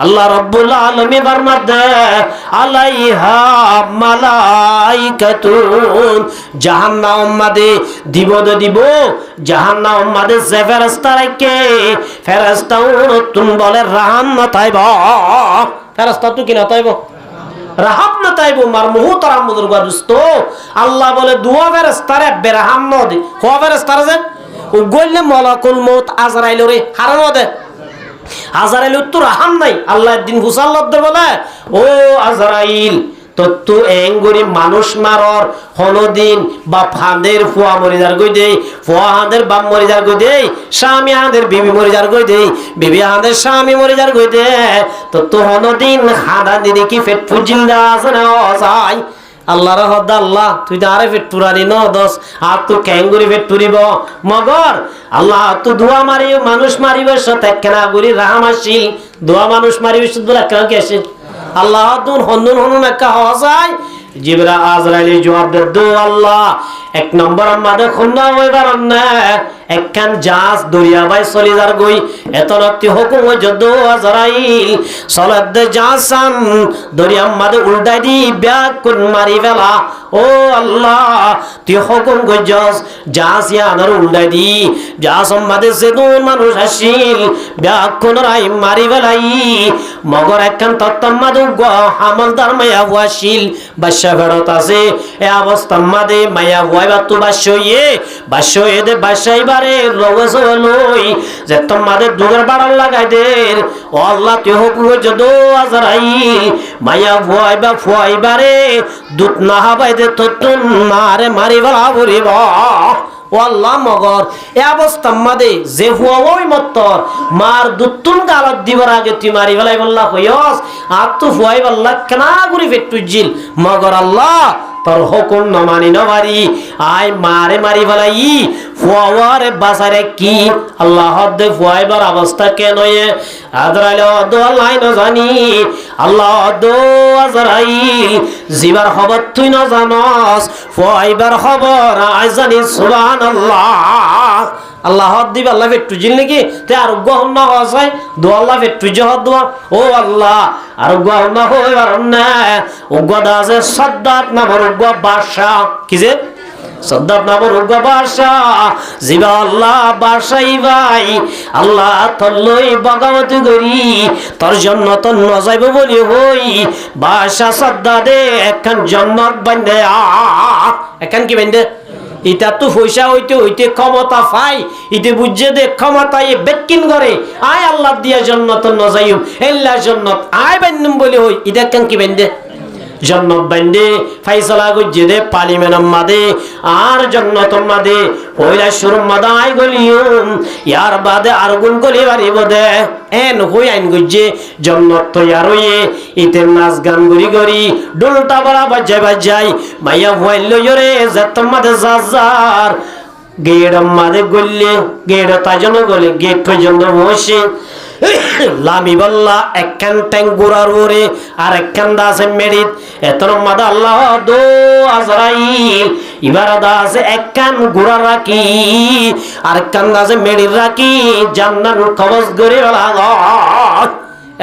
A: আল্লাহ রাব্বুল আলামিন ফরমাদে আলাইহা মালাইকাতুন জাহান্নাম মাদে দিব জাহান্নাম মাদে যে ফেরেশতা রাখে ফেরেশতা তুন বলে রাহমাত আইব ফেরেশতা তো কি না তাইব রাহাম না তাইব মার মুহতারাম বুজুর্গ দোস্ত আল্লাহ বলে দুয়া ফেরেশতারে বেরহাম ন দি কোয়া ফেরেশতারে যে ও গইলে মালাকুল মউত আজরাইল রে হারানো দে আজরাইল তো রাহাম নাই আল্লাহ দিন ফুসাল্লাত দে বলে ও আজরাইল তত্তু এঙ্গুরি মানুষ মারর হনদিন বা ফাঁদের ফুয়া মরিদার গই দেই ফুয়া হাঁদের বাপ মরিদার গই দেই স্বামী হাঁদের বিবি মরিদার গই দেই বিবি হাঁদের স্বামী মরিদার গই দে তত্তু হনদিন হাঁদা দিদি কি ফেট ফুজিন্দা আছে না অসাই আল্লাহর হদ আল্লাহ তুই তো আরে ফেট পুরানি ন দশ আর তো ক্যাঙ্গুরি ফেট পুরিব মগর আল্লাহ তো দোয়া মারিও মানুষ মারিব সাথে কেনা গুরি রাহামাসি দোয়া মানুষ মারিব শুধু কেন কে আসে আল্লাহ দুন হনুন হনুন একটা হওয়া যায় জিবরা আজরাইল জবাব দে দো আল্লাহ এক নম্বর আমাদের খুলনা হইবার না একখান জাহাজ দরিয়া বাই চলি যার গই এত রাত্রি হুকুম যদ আজরাইল সলাদ দে জাহাজ দরিয়া মাদে উল্টাই দি ব্যাগ কোন মারি ফেলা ও আল্লাহ তুই হুকুম গজস জাহাজ ইয়ানার উল্টাই দি জাহাজ মাদে সেদুন মানুষ আসিল ব্যাগ কোন রাই মারি ফেলাই মগর একখান তত্তম মাদে হামলদার মায়া ওয়াসিল বাদশা ফেরত আছে এ অবস্থা মাদে মায়া ওয়াইবা তো বাদশায়ে দে বাদশাই বারে রওয়াজ লই যে তোমাদের দুগের বাড়াল লাগাই দে ও আল্লাহ তুই হুকুম যদ আজরাইল মায়া ওয়াইবা ফুয়াইবারে দুত না হাবাই দে ততুন মারে মারি বলা বলিব ও আল্লাহ মগর এ অবস্থা মাদে যে হুয়া ওই মত্তর মার দুতুন গালত দিবার আগে তুই মারি ফেলাই বললা হইস আর তো ফুয়াই বললা কেনা গুরি ফেটুজিল মগর আল্লাহ তোর হুকুম ন মানি ন মারি আই মারে মারি ফেলাই ফুয়ারে বাসারে কি আল্লাহ দে ফুয়াইবার অবস্থা কেন আজরাইল দো আল্লাহ ন জানি আল্লাহ দো আজরাইল জিবার খবর তুই ন জানস ফুয়াইবার খবর আই জানি সুবহানাল্লাহ আল্লাহ দিবা আল্লাহ ফেটু জিল নাকি তে আরোগ্য হন হয় দো আল্লাহ ফেটু জহদ দোয়া ও আল্লাহ আরোগ্য হন হইবার না উগ্গদা আছে সাদ্দাত নামের উগ্গ বাদশা কি যে সাদ্দাত নামের উগ্গ বাদশা জিবা আল্লাহ বাদশাই ভাই আল্লাহ তল্লই বগাবত করি তোর জন্য তো নজাইব বলি হই বাদশা সাদ্দাদে একখান জন্নত বান্ধে একখান কি বান্ধে ইটা তো পয়সা হইতে হইতে ক্ষমতা পাই ইতে বুঝে দে ক্ষমতা এ বেকিন করে আয় আল্লাহ দিয়া জান্নাত নজাইম এল্লা জান্নাত আয় বান্নুম বলি হই ইটা কেন কি বান্দে জান্নাত বান্দে ফাইসালা গজ্জে দে পার্লিমেন্ট মাদে আর জান্নাত মাদে পয়লা শুরু মাদাই গলিয়ম ইয়ার বাদে আর গুণ গলি বাড়িব দে এন হই আইন গজ্জে জান্নাত তৈয়ার হয়ে ইতে নাচ গান গরি গরি ডোলটা বড়া বাজায় বাজাই মাইয়া হইল রে জাত মাদে জাজার গেড় মাদে গল্লে গেড় তাজন গলে গেট পর্যন্ত বসে লামি বল্লা একখান ট্যাং গুড়ার ওরে আর একখান দাসে মেরিত এতর মাদা আল্লাহ দো আজরাইল ইবার দাসে একখান গুড়া রাখি আর একখান দাসে মেরিত রাখি জান্নাত কবজ করে লাগা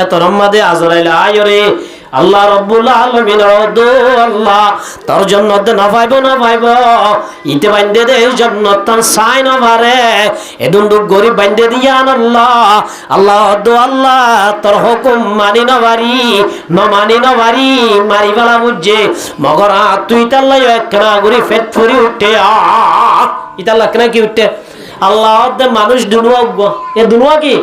A: এতর মাদে আজরাইল আয়রে আল্লাহ রাব্বুল আলামিন দো আল্লাহ তোর জান্নাত না পাইবো না পাইবো ইতে বান্দে দে জান্নাত তার সাই না পারে এদুন দু গরিব বান্দে দিয়ান আল্লাহ আল্লাহ দো আল্লাহ তোর হুকুম মানি না পারি না মানি না পারি মারি বালা বুঝে মগরা তুই তাল্লাই একনা গরি ফেট ফুরি উঠে ইতাল্লা কেন কি উঠে আল্লাহ দে মানুষ দুনুয়া এ দুনুয়া কি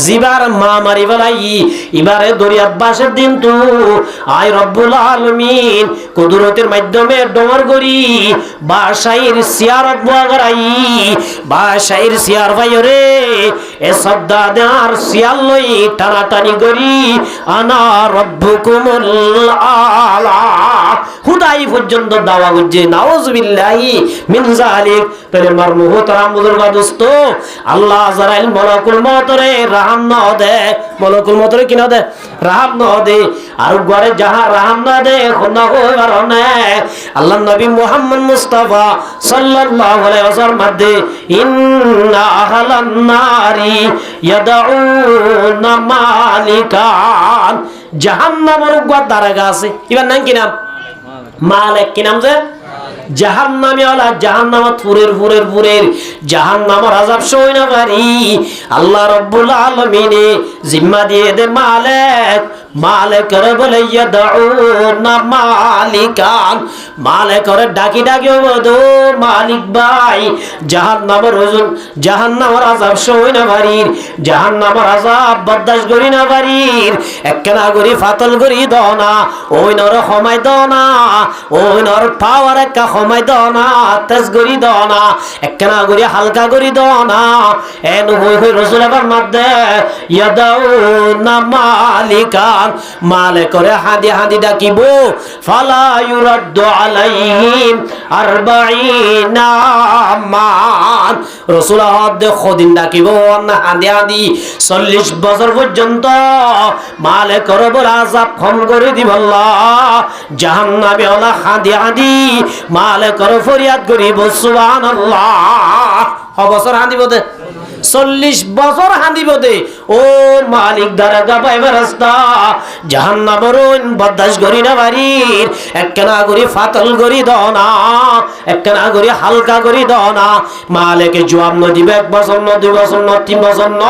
A: জিবার মা মারি বেলাই এবারে দরিয়াত বাসের দিন তো আয় রব্বুল আলামিন কুদরতের মাধ্যমে ডমর গরি বাসাইর সিয়ারত বগরাই বাসাইর সিয়ার ভাই রে এ সদ্দা দার সিয়াল লই টানাটানি গরি আনা রব্বুকুমুল আলা হুদাই পর্যন্ত দাওয়া গুজে নাউজুবিল্লাহি মিন জালিক পরে মার মুহতারাম বুজুর্গ দোস্ত আল্লাহ আজরাইল মালাকুল মউত রে রাহাম না দে মালাকুল মউত রে কি না দে রাহাম না দে আর ঘরে যাহা রাহাম না দে খোনা হই কারণে আল্লাহ নবী মুহাম্মদ মুস্তাফা সাল্লাল্লাহু আলাইহি ওয়াসাল্লাম মধ্যে ইন্না আহলান নারি ইয়াদউনা মালিকান জাহান্নামের উপর দাঁড়াগা আছে ইবার নাম কি নাম মালিক কি নাম যে জাহান্নামী ওয়ালা জাহান্নামত ফুরের জাহান্নামের আযাব সই না পারি আল্লাহ রাব্বুল আলামিন জিম্মা দিয়ে দে মালিক রে বলে ইয়াদউনা মালিকান মালিক রে ডাকি ডাকি বদো মালিক ভাই জাহান্নামের আযাব সই না পারি জাহান্নামের আযাব বরদাশত করি না পারি একখানা গরি ফাতল গরি দনা ওই নর ক্ষমাই দনা ওই নর পাওয়ার একটা ক্ষমাই দনা তেজ গরি দনা একখানা গরি হালকা গরি দনা এন হই হই রাসূল আবার মধ্যে ইয়াদউনা মালিকান মালিক করে হাদি ডাকিব ফালা ইউরাদ্দু আলাইহিম 40 মান রাসূল হদ খদিন ডাকিব না হাদি 40 বছর পর্যন্ত মালিক করে বড় আযাব কম করে দিব আল্লাহ জাহান্নামে ওলা হাদি মালিক করে ফরিয়াদ করিব সুবহানাল্লাহ অবসর হাদিব দে 40 বছর হাঁদিব দে ও মালিক দারাগা পাইবার রাস্তা জাহান্নামের বরদাশত করি না বাড়ির একখানা গরি ফাতল গরি দনা একখানা গরি হালকা গরি দনা মালিকে জবাব ন দিবে 1 বছর ন 2 বছর ন 3 বছর ন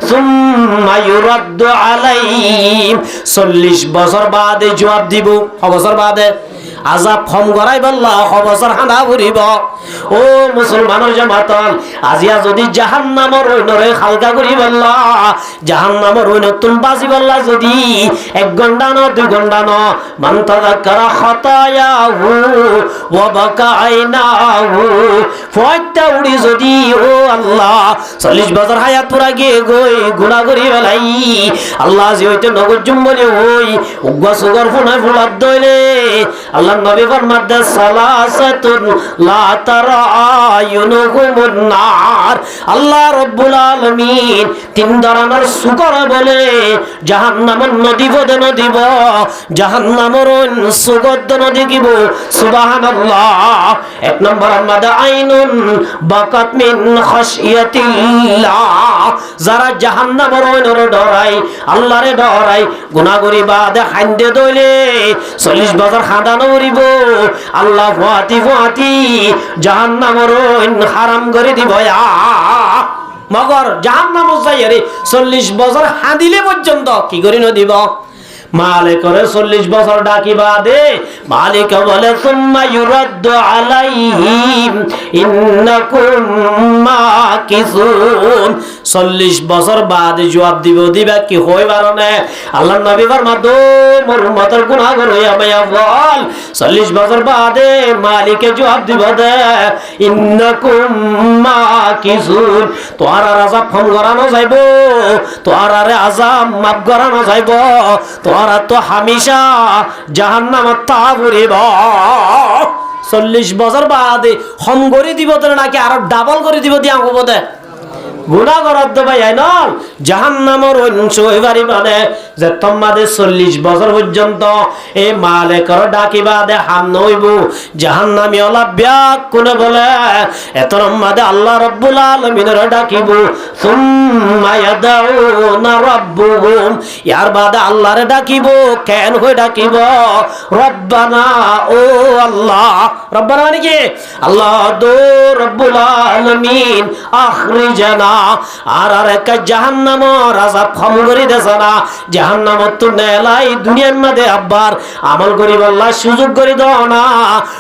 A: সুম্মা ইউরাদ্দু আলাইহিম 40 বছর বাদে জবাব দিব বছর বাদে আযাব কম করাইব আল্লাহ বছর হাঁদা ভরিব ও মুসলমানের জামাতল আজিয়া যদি জাহান্নামের ওইনরে হালকা করিব আল্লাহ জাহান্নামের ওইনতুন বাজিব আল্লাহ যদি 1 ঘন্টা ন 2 ঘন্টা ন মান তাযাক্কারা খাতায়াহু ওয়া বাকাইনাহু ফয়টা উড়ি যদি ও আল্লাহ 40 বছর হায়াত পুরা গিয়ে গই গুনাহ করি বেলাই আল্লাহ যে হইতে নগদ জুম্বলি হই উগা সুগর ফোনা ফুলাত দইলে আল্লাহ নবী ফরমাতে সালাসাতুন লা তারায়ুনুহুমুন নার আল্লাহ রাব্বুল আলামিন 3 ধরনের সুকর বলে জাহান্নামের নদী বদে নদীব জাহান্নামের সুগন্ধ নদী দিব সুবহানাল্লাহ 1 নম্বর আমাদের আইনুন বাকাত মিন খাশিয়াতিল্লাহ যারা জাহান্নামের ওইনরে ডরাই আল্লাহরে ডরাই গুনাহ করি বাদে হান্দে দইলে 40 বছর খাদানো আল্লাহ ফাতি জাহান্নামের হারাম করে দিব মগর জাহান্নাম যাই রে 40 বছর হাদিলে পর্যন্ত কি করি ন দিব মালিক করে 40 বছর ডাকি বাদে মালিক বলে সুম্মা ইউরাদ্দু আলাইহিম ইন্নাকুম মাকিসুন 40 বছর বাদে জবাব দিবা কি হই বারনে আল্লাহ নবী ফরমাতো মোর উম্মতের গুনাহগার হইয়া মায়া বল 40 বছর বাদে মালিকে জবাব দিব দে ইন্নাকুম মাকিসুন তোরা আযাব ফম করানো যাইব তোরা আযাব মাফ করানো যাইব তোরা তো হামেশা জাহান্নামে তাবুরিব 40 বছর বাদে হম করে দিব তোরা নাকি আর ডাবল করে দিব দিয়া হবো দে গুনাহ করার তো ভাই আইনল জাহান্নামের অংশ হইবারি মানে যে তোমাদের 40 বছর পর্যন্ত এই মালিকের ডাকিবা দে হাম নইব জাহান্নামী ওলা ব্যাক কোনে বলে এতর মাদে আল্লাহ রাব্বুল আলামিনের ডাকিব সুম্মা ইয়াদাউনা রাব্বুহুম ইয়ার বাদে আল্লাহরে ডাকিব কেন হই ডাকিব রব্বানা ও আল্লাহ রব্বানা মানে কি আল্লাহ দো রাব্বুল আলামিন আখরিজানা আর এক জাহান্নামের আযাব কম করে দেছে না জাহান্নামত তো নেলাই দুনিয়ার মধ্যে আবার আমল করিব আল্লাহ সুযোগ করে দাও না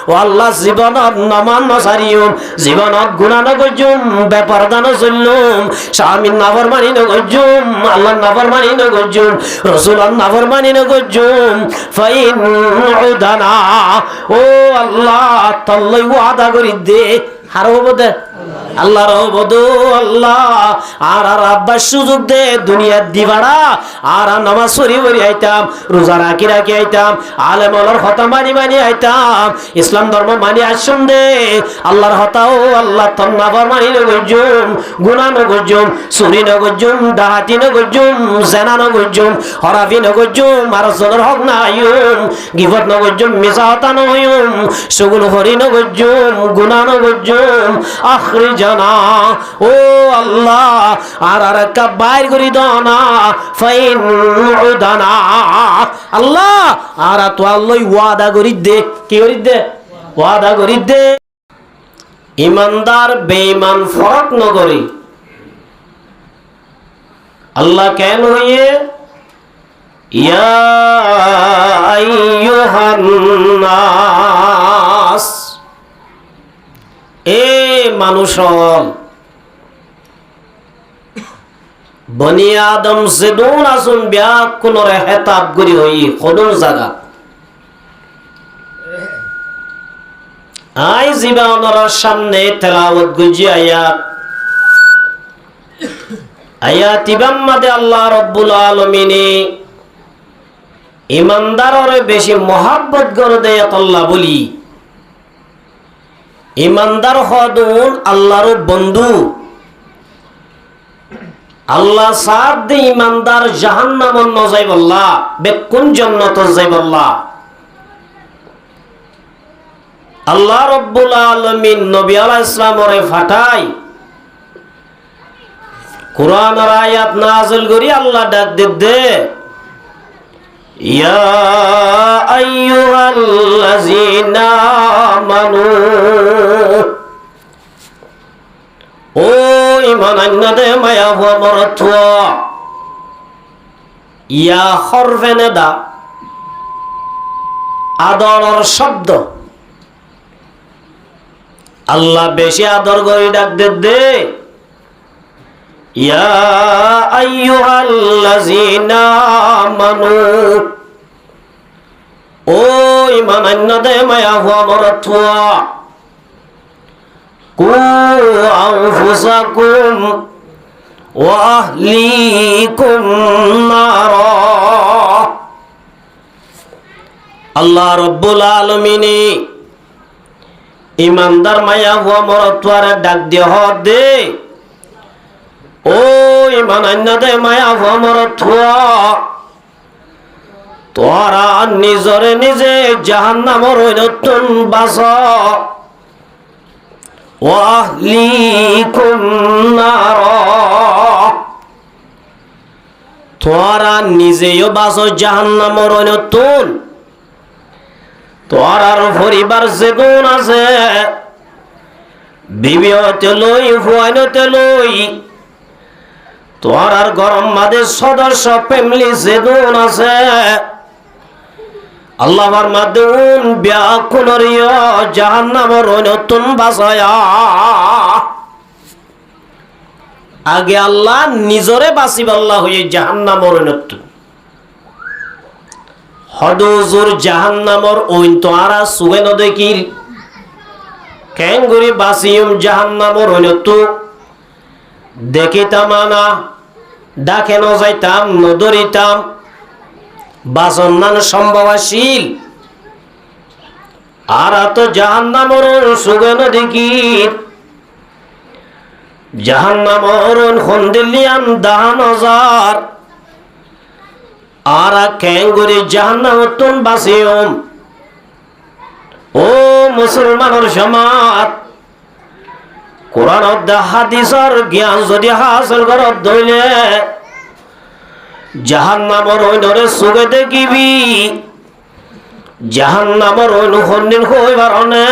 A: ও আল্লাহ জীবনত নামান নসারিয়ম জীবনত গুনাহ নগজুম ব্যাপার দান চললুম স্বামীর নাফরমানি নগজুম আল্লাহর নাফরমানি নগজুম রাসূলুর নাফরমানি নগজুম ফাইন উদানা ও আল্লাহ তাল্লাই ওয়াদা করি দে হারো বদে আল্লাহ রহবদু আল্লাহ আর আব্বা সুযোগ দে দুনিয়া দিবাড়া আর নামাজ পড়ি আইতাম রোজা রাখি আইতাম আলেম ওলার কথা মানি আইতাম ইসলাম ধর্ম মানি আসুন দে আল্লাহর হতাও আল্লাহ তোর নাফরমানি নগজুম গুনাহ নগজুম চুরি নগজুম ডাহাতি নগজুম জেনা নগজুম হরাফি নগজুম আর জনের হক না আইম গিবত নগজুম মিছা হতা নহইম সগুল হরি নগজুম গুনাহ নগজুম আখরি জানা ও আল্লাহ আর একটা বাইর করি দানা ফাইন উদানা আল্লাহ আর তো আল্লাহ ওয়াদা করি দে কি করি দে ওয়াদা করি দে ইমানদার বেঈমান ফরক নগরি আল্লাহ কেন হইয়ে ইয়া আইয়ুহান নাস এ মানুষ বনি আদম জিদুন আসুন ব্যাক কোন হেতাব গরি হই কোন জায়গা আই জীবনের সামনে তেলাওয়াত গুজি আয়াত ইবাম্মাদে আল্লাহ রাব্বুল আলামিন ইমানদাররে বেশি মোহাব্বত করে দেয় আল্লাহ বলি ইমানদার হদুন আল্লাহর বন্ধু আল্লাহ সাথ দে ইমানদার জাহান্নামে ন যাইবল্লাহ বেকুন জান্নাত যাইবল্লাহ আল্লাহ রাব্বুল আলামিন নবী আলাইহিস সালামরে ফাটাই কুরআনের আয়াত নাযিল করি আল্লাহ ডাক দে ইয়া আইয়ুহাল্লাযীনা আমানু ও ঈমান আনদে মায়া হমরত ইয়া হরফে নেদা আদরের শব্দ আল্লাহ বেশি আদর করে ডাক দে ইয়া আইয়ুহাল্লাযীনা আমানু ও ঈমান আনদে মায়া হমরত কু আনফুসাকুম ওয়া আহলিকুম নারা আল্লাহ রাব্বুল আলামিন ইমানদার মায়া হুয়া মরতওয়ারে ডাক দিয়ে দে ও ঈমান আনদে মায়া হুয়া মরতওয়া তোরা নিজরে নিজে জাহান্নামের নতুন বাসা ওয়া আহলিকুম নারা তোরা নিজেও বাসো জাহান্নামের নতুন তোরার পরিবার যেগুন আছে বিবিহতে লই হুয়াইনতে লই তোরার গরম মাদের সদস্য ফ্যামিলি যেগুন আছে আল্লাহর মাদুন ব্যাকুনরিয় জাহান্নামের নতুন বাসায়া আগে আল্লাহ নিজরে বাঁচিব আল্লাহ হয়ে জাহান্নামর নত্তু হদুজুর জাহান্নামর ওইন তো আরা সুগে নদেকির কেঙ্গুরি বাসিয়ম জাহান্নামর নত্তু দেখিতাম না ডাকে ন যাইতাম নদরিতাম বাসন্নান সম্ভবাশীল আর তো জাহান্নামর সুগে নদেকির জাহান্নামর খন্দিলিয়ান দাহানজার আর কেঙ্গুরি জাহান্নামতুন বাসিয়ম ও মুসলমানের সমাজ কোরআন হাদিসের জ্ঞান যদি হাসিল করত দইলে জাহান্নামর ওইনরে সুগে দেখিবি জাহান্নামর ওইন খন্দিন হইবার অনে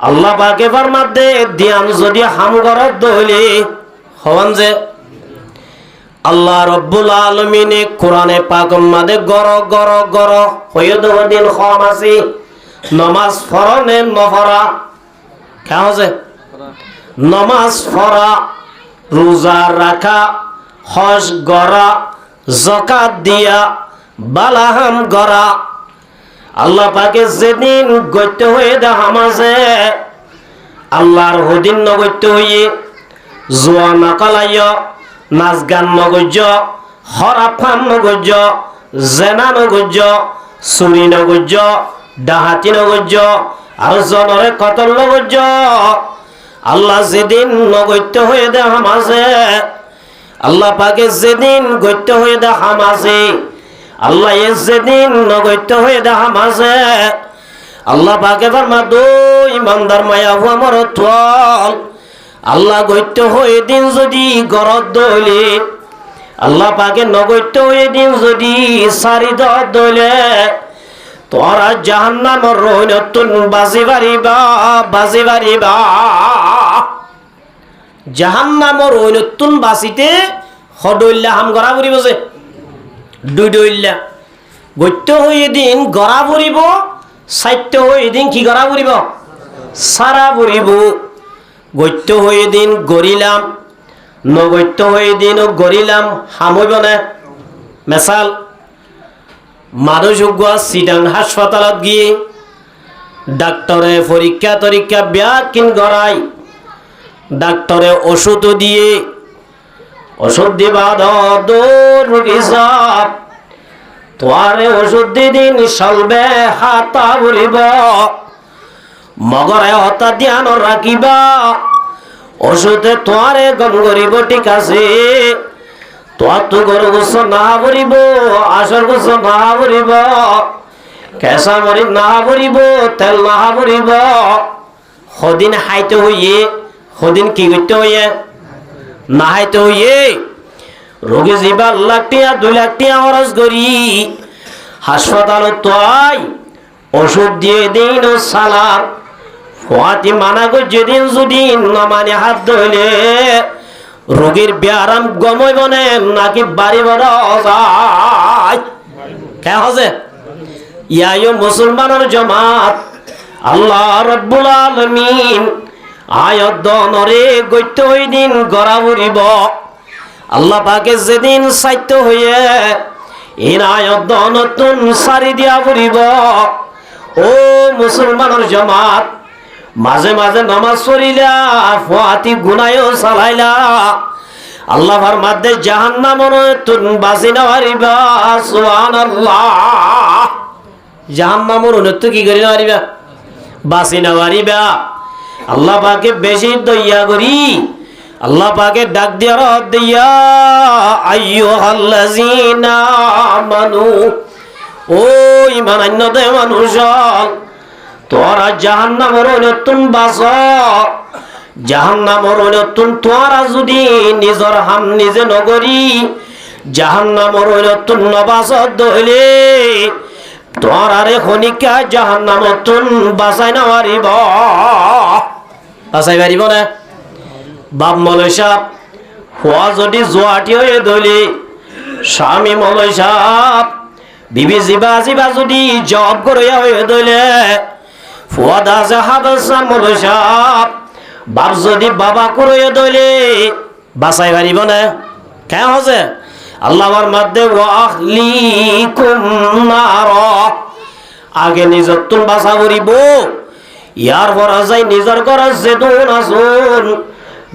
A: আল্লাহ পাকে ফরমাতে ধ্যান যদি হাম করত দইলে হওয়ান যে আল্লাহ রব্বুল আলামিনে কোরআনে পাক মাদে গর গর গর হয়ে দিন খম আছে নমাজ ফরনে নফরা কেন যে নমাজ ফরা রোজা রাখা হজ গরা যাকাত দিয়া বালাহাম গরা আল্লাহ পাকে যেদিন গত্য হয়ে দেখা মাঝে আল্লাহর হদিন নগত্য হয়ে জোয়া নাকালাইয় নাচ গান নগর্য হরাফান নগর্য জেনা নগর্য চুরি নগর্য ডাহাতি নগর্য আর জনরে কতল নগর্য আল্লাহ যেদিন নগত্য হয়ে দেখা মাঝে আল্লাহ পাকে যেদিন গত্য হয়ে দেখা মাঝে আল্লাহ যেদিন নগত্য হয়ে দেখা মাঝে আল্লাহ পাকে ফরমা দো ইমানদার মায়া হুয়া মরত আল্লাহ গত্য হয়ে দিন যদি গরত দইলে আল্লাহ পাকে নগত্য হয়ে দিন যদি সারি দইলে তোরা জাহান্নামর রইনতুন বাজি বাড়িবা জাহান্নামর রইনতুন বাসিতে হদইল্লা হাম গড়া পড়িব যে দুইডইল্লা গত্য হয়ে দিন গড়া পড়িব সাইত্য হয়ে দিন কি গড়া পড়িব সারা পড়িব গত্য হয়ে দিন গড়িলাম নগত্য হয়ে দিন গড়িলাম হামইব না মেসাল মানুষ চিটাং হাসপাতালত গিয়ে ডাক্তরে পরীক্ষা তরীক্ষা ব্যাকিন গড়াই ডাক্তরে ওষুধ দিয়ে ওষুধ দিবা রোগী সব তোয়ারে ওষুধ দিদিন চলবে হাতা ভরিব মগরে হতা ধ্যান রাখিবা ওষুধে তোয়ারে গম করিব ঠিক আছে তোর তো গরু গোস না ভরিব আসর গোস না ভরিব কেঁচা মরি না ভরিব তেল না ভরিব সদিন হাইতে হইয়ে সদিন কি করতে হইয়ে না হাইতে হইয়ে রোগী যাবা 1 লাখ টাকা 2 লাখ টাকা খরচ করি হাসপাতালত তোয়াই ওষুধ দিয়ে দিন সালাম ফাতি মানা কই যেদিন যদি না মানে হাত ধইলে রোগীর ব্যারাম গমইব না নাকি বাড়ি বড় যায় কে হজে ইয়ায়ো মুসলমানের জামাত আল্লাহ রাব্বুল আলামিন আয়াত দনরে গইতে হই দিন গড়া ভরিব আল্লাহ পাকে যেদিন সাইত্য হয়ে ইন আয়াত দনতুন সারি দিয়া ভরিব ও মুসলমানের জামাত মাঝে মাঝে নামাজ পড়িলা ফাতি গুনায়ও চালাইলা আল্লাহ ফরমাতে জাহান্নামর তুন বাঁচি না পারিবা সুবহানাল্লাহ জাহান্নামর তো কি করি না পারিবা বাঁচি না পারিবা আল্লাহ পাকে বেশি দয়া করি আল্লাহ পাকে ডাক দিয়া রদ দিয়া আইয়ুহাল্লাযিনা আমানু ও ঈমান আনতে মানুষ তোরা জাহান্নামর নতুন বাস জাহান্নামর নতুন তোরা যদি নিজর হাম নিজে নগরী জাহান্নামর নতুন নবাস দইলে তোরারে খনিকা জাহান্নামতুন বাঁচাই না পারিব বাঁচাই পারিব না বাপ মৌলভী সাহেব হওয়া যদি জোয়াটি হয়ে দইলে স্বামী মৌলভী সাহেব বিবি জিবা জিবা যদি জব করিয়া হয়ে দইলে ফুয়াদা জাহাদ মৌলভী সাহেব বাপ যদি বাবা করে দইলে বাঁচাই পারিব না কেন হচ্ছে আল্লাহর মধ্যে ওয়াহলিকুম নার আগে নিজর তুন বাঁচা করিব ইয়ার পর যাই নিজর ঘরে যেতুন আসুন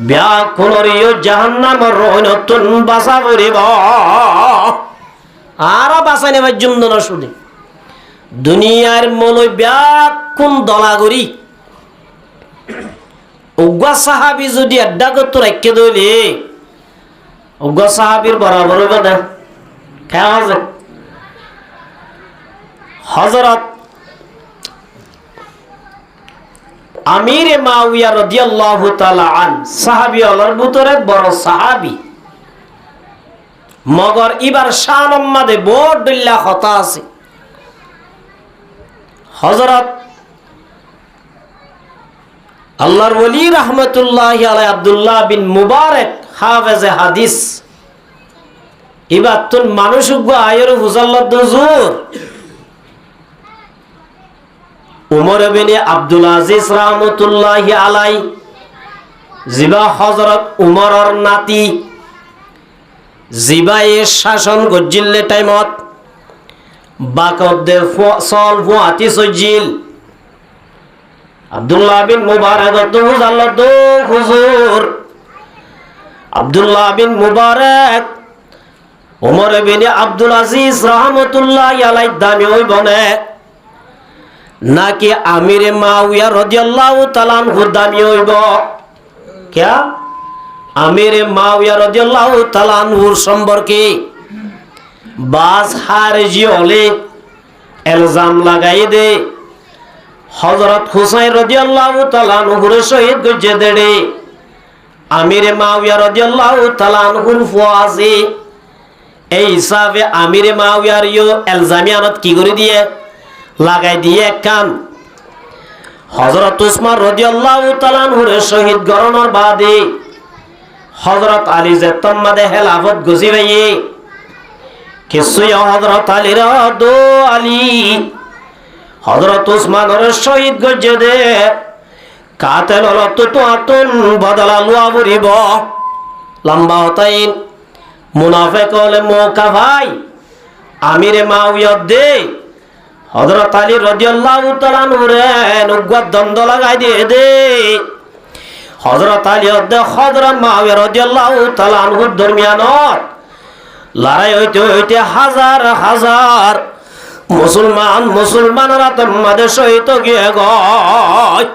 A: ব্যাকুলরিও জাহান্নামের রহনতুন বাঁচা করিব আর বাঁচাই নেবার জন্য না শুনে দুনিয়ার মনে ব্যাকুন দলাগরি উগ্র সাহাবি যদি আড্ডা করতো রেখে দইলে উগ্র সাহাবির বরাবর হবে না কেন আছে হযরত আমির মাউইয়া রাদিয়াল্লাহু তাআলা আন সাহাবী হলার ভিতরে বড় সাহাবী মগর ইবার শান উম্মাদে বড় কথা আছে হযরত আল্লাহর ওলি রাহমাতুল্লাহি আলাইহি আব্দুল্লাহ বিন মুবারক হাফেজে হাদিস ইবাতুন মানুষুগ আয়র হুজাল্লাদ হুজুর উমর বিন আব্দুল আজিজ রাহমাতুল্লাহি আলাইহি জিবা হযরত উমরর নাতি জিবায়ে শাসন গজ্জিলে টাইমত বাকদে সল ফুয়াতি সজিল আব্দুল্লাহ বিন মুবারক হুজাল্লাদ হুজুর আব্দুল্লাহ বিন মুবারক উমর বিন আব্দুল আজিজ রাহমাতুল্লাহি আলাইহি দামি হইব না নাকি আমির মাউইয়া রাদিয়াল্লাহু তাআলা আনহু দামি হইব क्या আমির মাউইয়া রাদিয়াল্লাহু তাআলা আনহুর সম্পর্কে বাস খারিজি হলে ইলজাম লাগাই দে হযরত হুসাইন রাদিয়াল্লাহু তাআলা আনহুর শহীদ গজে দেড়ে আমির মাউইয়া রাদিয়াল্লাহু তাআলা আনহুর ফুয়াজি এই হিসাবে আমির মাউইয়ার ইলজামিয়ানত কি করে দিয়ে লাগাই দিয়ে কান হযরত উসমান রাদিয়াল্লাহু তাআলা আনহুর শহীদ গরণর বাদে হযরত আলী জেতম্মাদে খেলাফত গজি ভাইয়ে কিছু হযরত আলী রাদো আলী হযরত উসমানের শহীদ গজে দে কাতেল হলত তো আতুন বদলা লুয়া বরিব লম্বা হতাইন মুনাফিক হলে মৌকা ভাই আমিরে মাউইয়া দে হযরত আলী রাদিয়াল্লাহু তাআলা নুরে নুগত দ্বন্দ্ব লাগাই দিয়ে দে হযরত আলী দে হযরত মাউইয়া রাদিয়াল্লাহু তাআলা আনহুর দরমিয়ানত লড়াই হইতে হইতে হাজার হাজার মুসলমানরা তোমাদের সহিত গিয়ে গয়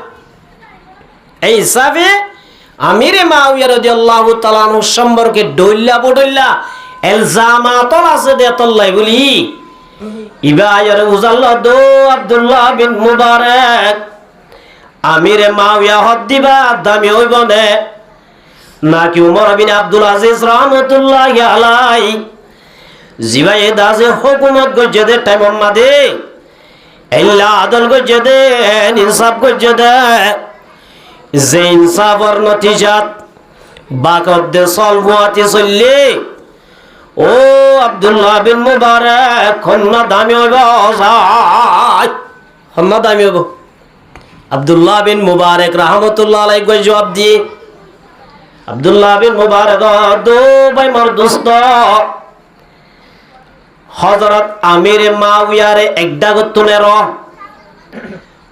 A: এই হিসাবে আমিরে মাউইয়া রাদিয়াল্লাহু তাআলা আনহুর সম্পর্কে ডইল্লা বডইল্লা ইলজামাতল আছে দেতল্লাই বলি ইবায়ার উজাল্লাদ আব্দুল্লাহ বিন মুবারক আমিরে মাউইয়া হদ দিবা দামি হইব না নাকি উমর বিন আব্দুল আজিজ রাহমাতুল্লাহি আলাইহি জিবায়ে দাজে হুকুমত গজেদের টাইম মাদে ইল্লা আদল গজেদে ইনসাফ গজেদে যে ইনসাফর নতিজাত বাকদে সলওয়াতি চললে ও আব্দুল্লাহ বিন মুবারক খন্না দামি হইব যায় খন্না দামি হইব আব্দুল্লাহ বিন মুবারক রাহমাতুল্লাহ আলাইহি কই জবাব দিয়ে আব্দুল্লাহ বিন মুবারক দো ভাই মোর দোস্ত হযরত আমির মাউইয়ার একডা গতুনের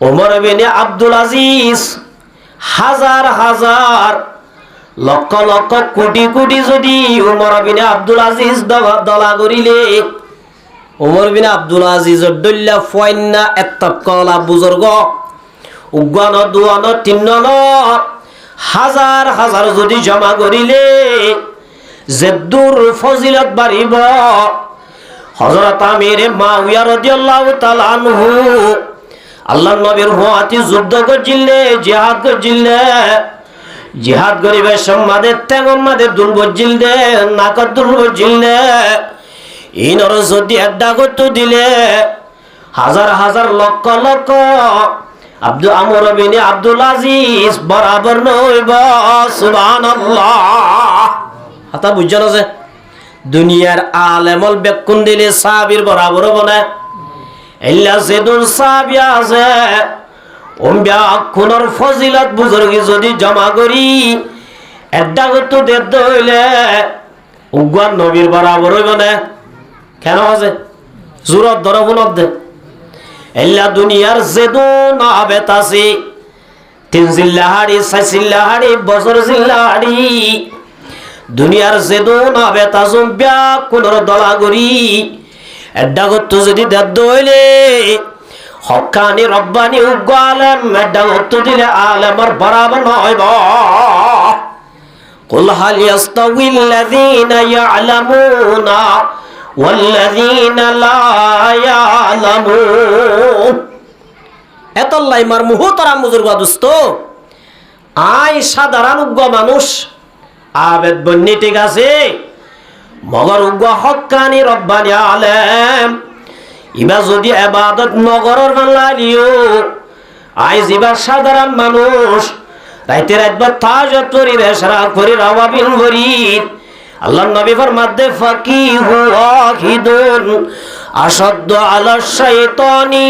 A: ওমর বিন আব্দুল আজিজ হাজার হাজার লক্ষ লক্ষ কোটি কোটি যদি ওমর বিন আব্দুল আজিজ দলা করিলে ওমর বিন আব্দুল আজিজর দল্লা ফয়না এতকলা বুজুর্গ উগান দুয়ান তিনন হাজার হাজার যদি জমা করিলে জেদ্দুর ফজিলত বাড়িব হযরত আমির মাউইয়া রাদিয়াল্লাহু তাআলা আনহু আল্লাহর নবীর হুয়াতি যুদ্ধ করছিলে জিহাদ করছিলে জিহাদ করিবে সম্মাদে তেগম্মাদে দুর্বল জিলদে নাকত দুর্বল জিলদে ইনর যদি আড্ডা করতে দিলে হাজার হাজার লক্ষ লক্ষ আমর বিন আব্দুল আজিজ বরাবর নইব সুবহানাল্লাহ হাতা বুঝছেন আছে দুনিয়ার আলেমল বেকুন দিলে সাহাবীর বরাবর বনে ইল্লা জিদুল সাহাবী আছে অম্বিয়া কোনর ফজিলত বুজুর্গি যদি জমা করি এড্ডা করতে দেদ হইলে উগ্র নবীর বরাবর হইব না কেন আছে জুরত ধরবুনত দে এল্লা দুনিয়ার যেদুন আবেত আছে 3 জিল্লা হাড়ি 6 জিল্লা হাড়ি বছর জিল্লা হাড়ি দুনিয়ার যেদুন আবেত আসুন ব্যাক কোনর দলাগরি এড্ডা করতে যদি দেদ হইলে হক্কানি রব্বানি উগ্র আলেম এড্ডা করতে দিলে আলেমর বরাবর নয় قل هل يستوي الذين يعلمون والذين لا يعلمون এতলাই মার মুহতারাম বুজুর্গ দোস্ত আই সাধারণ উগ্র মানুষ আবেদ বন্নি ঠিক আছে মগর উগ্র হক্কানি রব্বানি আলেম ইবা যদি ইবাদত নগরর বাংলালিও আই জিবা সাধারণ মানুষ রাইতে রাতবার তাহাজ্জুদ করি রেশরা করি রাওয়াবিল বরিদ আল্লাহর নবী ফরমাতে ফাকিহু ওয়াহিদুন আশাদ্দু আলা শাইতানি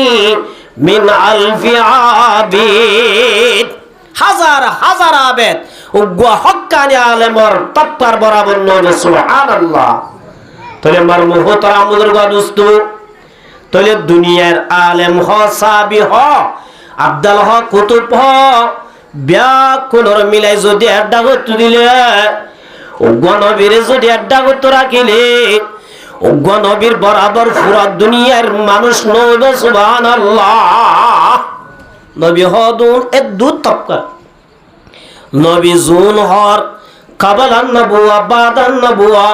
A: মিন আলফি আবিদ হাজার হাজার আবেদ উগ্র হক্কানি আলেমর তপ্পার বরাবর নয় সুবহানাল্লাহ তাহলে মার মুহতারাম বুজুর্গ দোস্ত তাহলে দুনিয়ার আলেম হ সাহাবী হ আব্দাল হ কুতুব হ ব্যাক কোনর মিলাই যদি আড্ডা করতে দিলে উগ্র নবীর যদি আড্ডা করতে রাখিলে উগ্র নবীর বরাবর পুরা দুনিয়ার মানুষ নইবে সুবহানাল্লাহ নবী হদুন এর দুধ তপকা নবী জুন হর কাবালান নবুয়া বাদান নবুয়া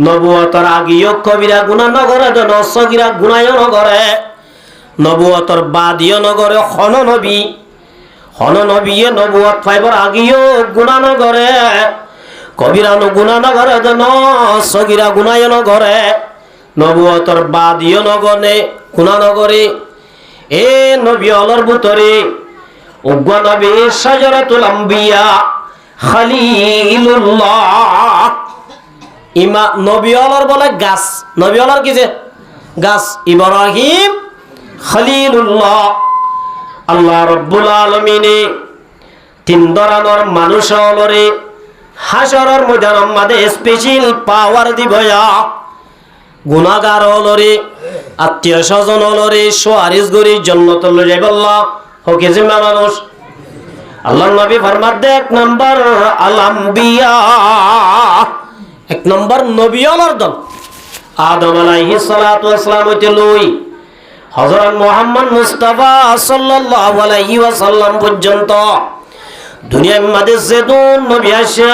A: নবুয়তর আগিও কবিরা গুনাহ নগরে দেন সগিরা গুনাহ নগরে নবুয়তর বাদিও নগরে হন নবী হন নবীয়ে নবুয়ত পাইবার আগিও গুনাহ নগরে কবিরানো গুনাহ নগরে দেন সগিরা গুনাহ নগরে নবুয়তর বাদিও নগরে গুনাহ নগরে এ নবী অলর ভিতরে উগ্র নবী শাজারাতুল আম্বিয়া খলিলুল্লাহ ইমা নবী অলর বলে গাছ নবী অলর কি যে গাছ ইব্রাহিম খলিলুল্লাহ আল্লাহ রাব্বুল আলামিনে তিন ধরনের মানুষ অলরে হাসরের ময়দানের মধ্যে স্পেশাল পাওয়ার দিবয়া গুনাহগার অলরে আত্মীয় স্বজন অলরে সুয়ারিশ গরি জান্নাতে লয়ে যাবে আল্লাহ হকে জিম্মা মানুষ আল্লাহর নবী ফরমাতে 1 নাম্বার আল আম্বিয়া 1 নাম্বার নবী অলর দল আদম আলাইহিস সালাতু ওয়াস সালাম হইতে লই হযরত মুহাম্মদ মুস্তাফা সাল্লাল্লাহু আলাইহি ওয়াসাল্লাম পর্যন্ত দুনিয়ার মধ্যে যেদুন নবী আসে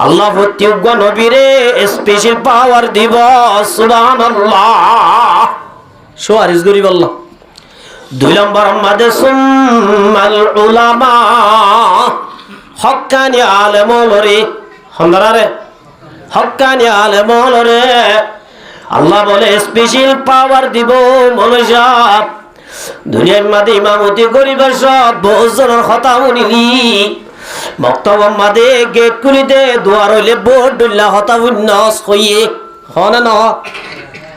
A: আল্লাহ প্রত্যেক নবীরে স্পেশাল পাওয়ার দিব সুবহানাল্লাহ সুয়ারিশ গরিব আল্লাহ 2 নম্বর মধ্যে সুম্মাল উলামা হক্কানি আলেম লরে হন্দারে হক্কানি আলেম লরে আল্লাহ বলে স্পেশাল পাওয়ার দিব মনুষ্য দুনিয়ার মধ্যে ইমামতি গরিবের সব বহুজনের কথা শুনিলি মক্তব মাদে গেট খুলিতে দুয়ার হইলে বোর্ড দুল্লা হতা উন্নস হইয়ে হনে ন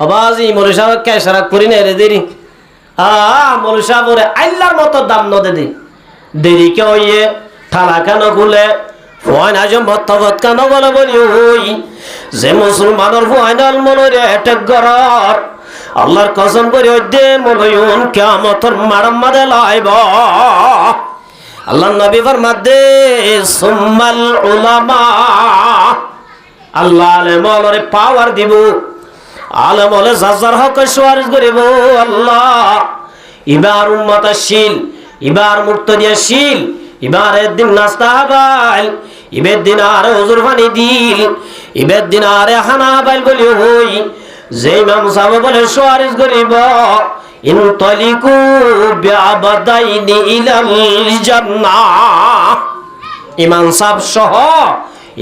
A: আবাজি মনুষ্য কেশরাক করি না রে দেরি মনুষ্য বলে আল্লাহর মতো দাম ন দে দেরি কে হইয়ে থালা কেন খুলে ফোয়াইন আজম মত্তবত কেন বলে বলি হই যে মুসলমানের ফোয়াইনাল মনে অ্যাটাক করার আল্লাহর কসম করে দে মনয়ুন কিয়ামতের মারাম মাদে লাইব আল্লাহর নবী ফরমাতে সুম্মাল উলামা আল্লাহ আলেমরে পাওয়ার দিব আলেমলে জাজার হক সুয়ারিশ করিব আল্লাহ ইবার উম্মতশীল ইবার মুক্তদিয়াশীল ইবার দিন নাস্তা হাবাল ইবের দিন আর হুজুর পানি দিল ইবের দিন আর হানাবাইল বলি হই যে ইমাম সাহেব বলে সুয়ারিশ করিব ইনতালিকু বিআবাদাইনি ইলাল জান্নাহ ইমাম সাহেব সহ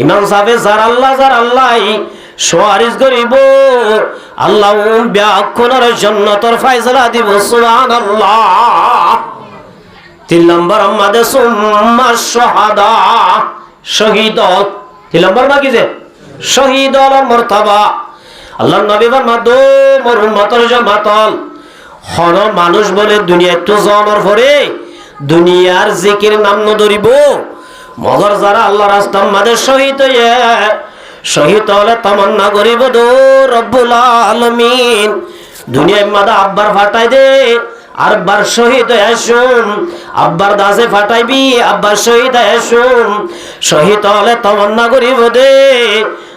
A: ইমাম সাহেব যার আল্লাহ সুয়ারিশ করিব আল্লাহ ব্যাকুনার জান্নাতের ফয়সালা দিব সুবহানাল্লাহ 3 নম্বর আমাদের সুম্মা শুহাদা শহীদ 3 নম্বর বাকি যে শহীদর মর্তবা আল্লাহর নবী ফরমাতো মোর উম্মতের জামাতল হন মানুষ বলে দুনিয়ায় তো জন্মের পরে দুনিয়ার জিকির নাম ন ধরিব মগর যারা আল্লাহ রাস্তার মাঝে শহীদ হলে তামান্না করিব দো রব্বুল আলামিন দুনিয়ার মাঝে আব্বার ফাটাই দে আরবার শহীদ আসুন আব্বার দাসে ফাটাইবি আব্বার শহীদ আসুন শহীদ হলে তামান্না করিব দে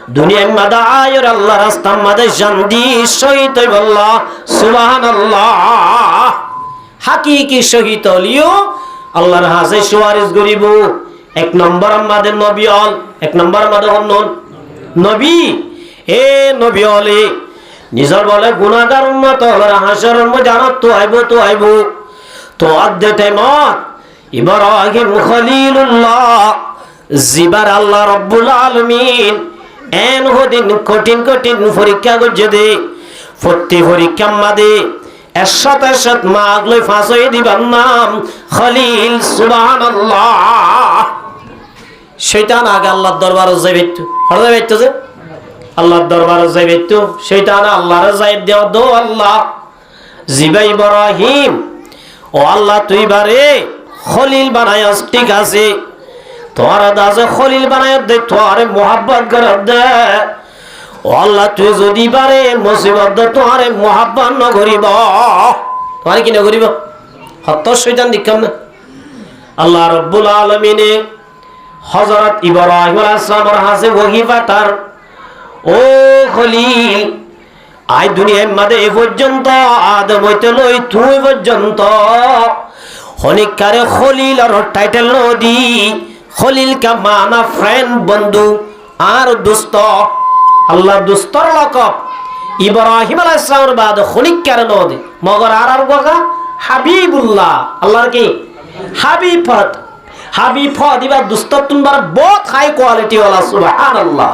A: দুনিয়ার মাঝে আয়র আল্লাহ রাস্তার মাঝে জান্দি শহীদ হইব আল্লাহ সুবহানাল্লাহ হাকিকি শহীদ হলিও আল্লাহর হাজে সুয়ারিশ করিব এক নম্বর আমাদের নবী হল এক নম্বর আমাদের হন নবী এ নবী হলে নিজর বলে গুনাহগার উম্মত হলে হাসরের মধ্যে জান্নাত তো আইব তো আদে টাইমত ইব্রাহিম খলিলুল্লাহ জিবার আল্লাহ রাব্বুল আলামিন এন হদিন কঠিন কঠিন পরীক্ষা করছে দে প্রতি পরীক্ষা মাদে এরশাদ মাগলই ফাঁসই দিবার নাম খলিল সুবহানাল্লাহ শয়তান আগে আল্লাহর দরবারে যাইতো হড়া যাইতো যে আল্লাহর দরবারে যাইতো শয়তান আল্লাহর যাইত দেও দো আল্লাহ জিবা ইব্রাহিম ও আল্লাহ তুই বারে খলিল বানায়াস ঠিক আছে তোর দাজে খলিল বানায় দে তোর মোহাব্বত করে দে ও আল্লাহ তুই যদি বারে মুসিবত দে তোর মোহাব্বত ন করিব তোর কি না করিব হত শয়তান দিকাম না আল্লাহ রাব্বুল আলামিনে হযরত ইব্রাহিম আলাইহিস সালামের হাতে ওহী পাঠার ও খলিল আই দুনিয়ার মধ্যে এ পর্যন্ত আদম হইতে লই তুই পর্যন্ত হনিকারে খলিল আর টাইটেল নদি খলিল কা মানা ফ্রেন্ড বন্ধু আর দোস্ত আল্লাহ দোস্তর লকব ইব্রাহিম আলাইহিস সালামের বাদ খনিকারে নদি মগর আর গগা হাবিবুল্লাহ আল্লাহর কি হাবিব দিবা দোস্ত তুমবার বহুত হাই কোয়ালিটি ওয়ালা সুবহানাল্লাহ